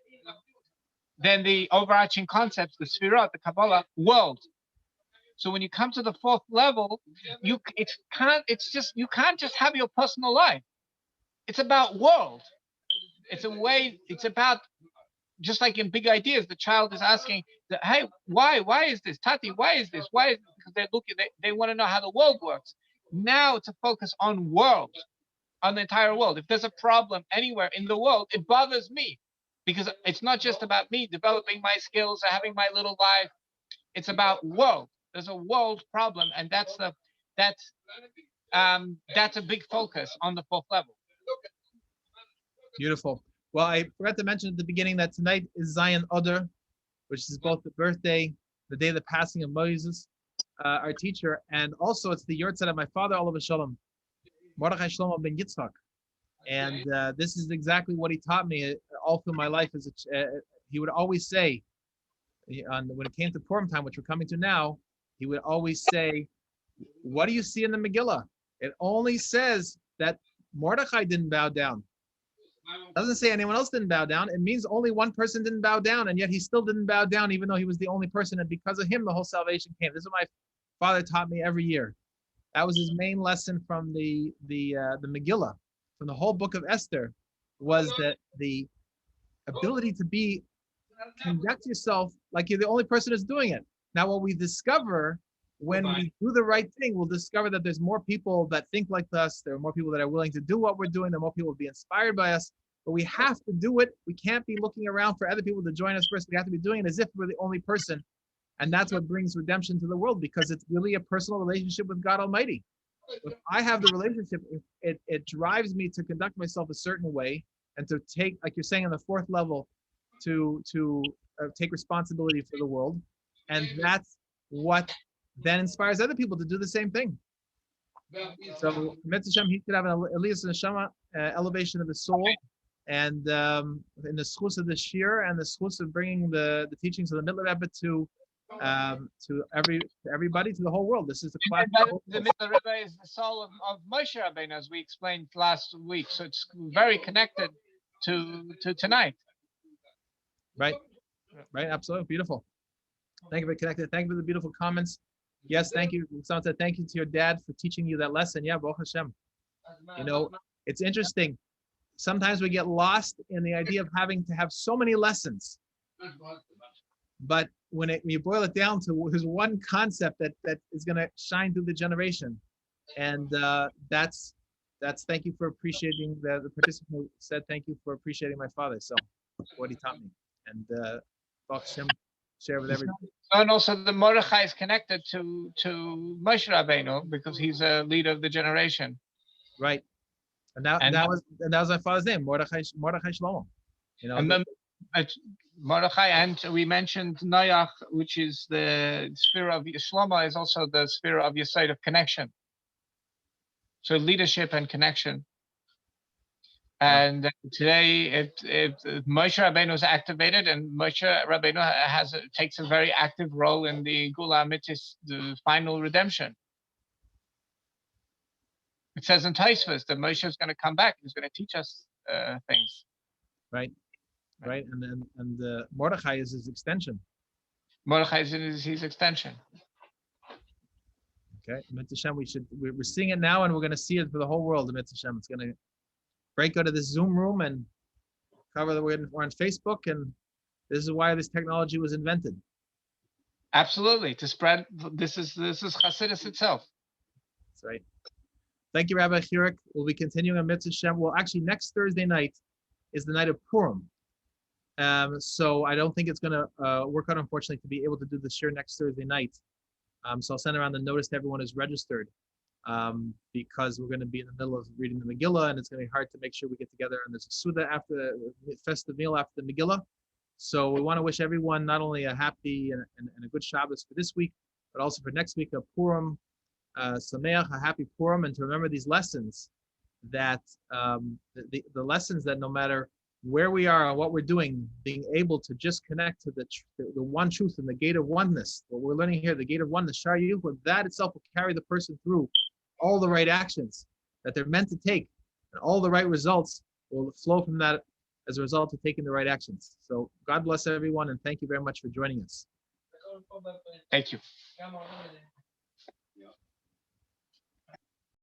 then the overarching concepts, the Sfirot, the Kabbalah, world. So when you come to the 4th level, you can't just have your personal life. It's about world. It's about, just like in big ideas, the child is asking, hey, why is this? Tati, why is this? Why is this? Because they're looking, they want to know how the world works. Now it's a focus on world, on the entire world. If there's a problem anywhere in the world, it bothers me, because it's not just about me developing my skills or having my little life. It's about world. There's a world problem, and that's a big focus on the 4th level. Beautiful. Well, I forgot to mention at the beginning that tonight is Zayin Adar, which is both the birthday, the day of the passing of Moses, our teacher, and also it's the yortzeit of my father, Olav Shalom, Mordechai Shlomo ben Yitzchak. And this is exactly what he taught me all through my life. He would always say, when it came to Purim time, which we're coming to now, he would always say, what do you see in the Megillah? It only says that Mordechai didn't bow down. It doesn't say anyone else didn't bow down. It means only one person didn't bow down, and yet he still didn't bow down, even though he was the only person, and because of him, the whole salvation came. This is what my father taught me every year. That was his main lesson from the Megillah, from the whole book of Esther, was that the ability to conduct yourself like you're the only person that's doing it. Now, what we discover when we do the right thing, we'll discover that there's more people that think like us. There are more people that are willing to do what we're doing. There are more people to be inspired by us. But we have to do it. We can't be looking around for other people to join us first. We have to be doing it as if we're the only person. And that's what brings redemption to the world, because it's really a personal relationship with God Almighty. If I have the relationship, it drives me to conduct myself a certain way and to take, like you're saying, on the 4th level, to take responsibility for the world. And that's what then inspires other people to do the same thing. So, Mitzvah Hashem, he could have an Elias Neshama, elevation of the soul, and in the schus of the shir and the schus of bringing the teachings of the Mittler Rebbe to to everybody, to the whole world. This is the class. The Middle Rebbe is the soul of Moshe Rabbeinu, as we explained last week. So it's very connected to tonight. Right, absolutely beautiful. Thank you for connecting. Thank you for the beautiful comments. Yes, thank you. Someone said thank you to your dad for teaching you that lesson. Yeah, Baruch Hashem. You know, it's interesting. Sometimes we get lost in the idea of having to have so many lessons. But when you boil it down to there's one concept that is going to shine through the generation, and that's thank you for appreciating the participant said thank you for appreciating my father. So what he taught me, and Baruch Hashem, share with everybody. And also the Mordechai is connected to Moshe Rabbeinu because he's a leader of the generation. Right, and that was my father's name, Mordechai Shlomo. You know. And then Mordechai, and we mentioned Noach, which is the sphere of Shlomo, is also the sphere of your side of connection. So leadership and connection. And today, Moshe Rabbeinu is activated, and Moshe Rabbeinu takes a very active role in the Gula Amitis, the final redemption. It says in Tosfos that Moshe is going to come back. He's going to teach us things. Right, and Mordechai is his extension. Mordechai is his extension. Okay, Mitzvah Shem, we're seeing it now, and we're going to see it for the whole world. Mitzvah Shem, it's going to break out of this Zoom room and cover that we're on Facebook, and this is why this technology was invented. Absolutely, to spread. This is Hasidus itself. That's right. Thank you, Rabbi Chirik. We'll be continuing on Mitzvah Shem. Well, actually, next Thursday night is the night of Purim. So I don't think it's going to work out, unfortunately, to be able to do the shir next Thursday night. So I'll send around the notice to everyone who's registered, because we're going to be in the middle of reading the Megillah, and it's going to be hard to make sure we get together. And there's a Suda after the festive meal after the Megillah. So we want to wish everyone not only a happy and a good Shabbos for this week, but also for next week, a Purim, Sameach, a happy Purim, and to remember these lessons, that the lessons that no matter where we are and what we're doing, being able to just connect to the one truth and the gate of oneness. What we're learning here, the gate of oneness, Shar Yuchud, that itself will carry the person through all the right actions that they're meant to take, and all the right results will flow from that as a result of taking the right actions. So God bless everyone, and thank you very much for joining us. Thank you.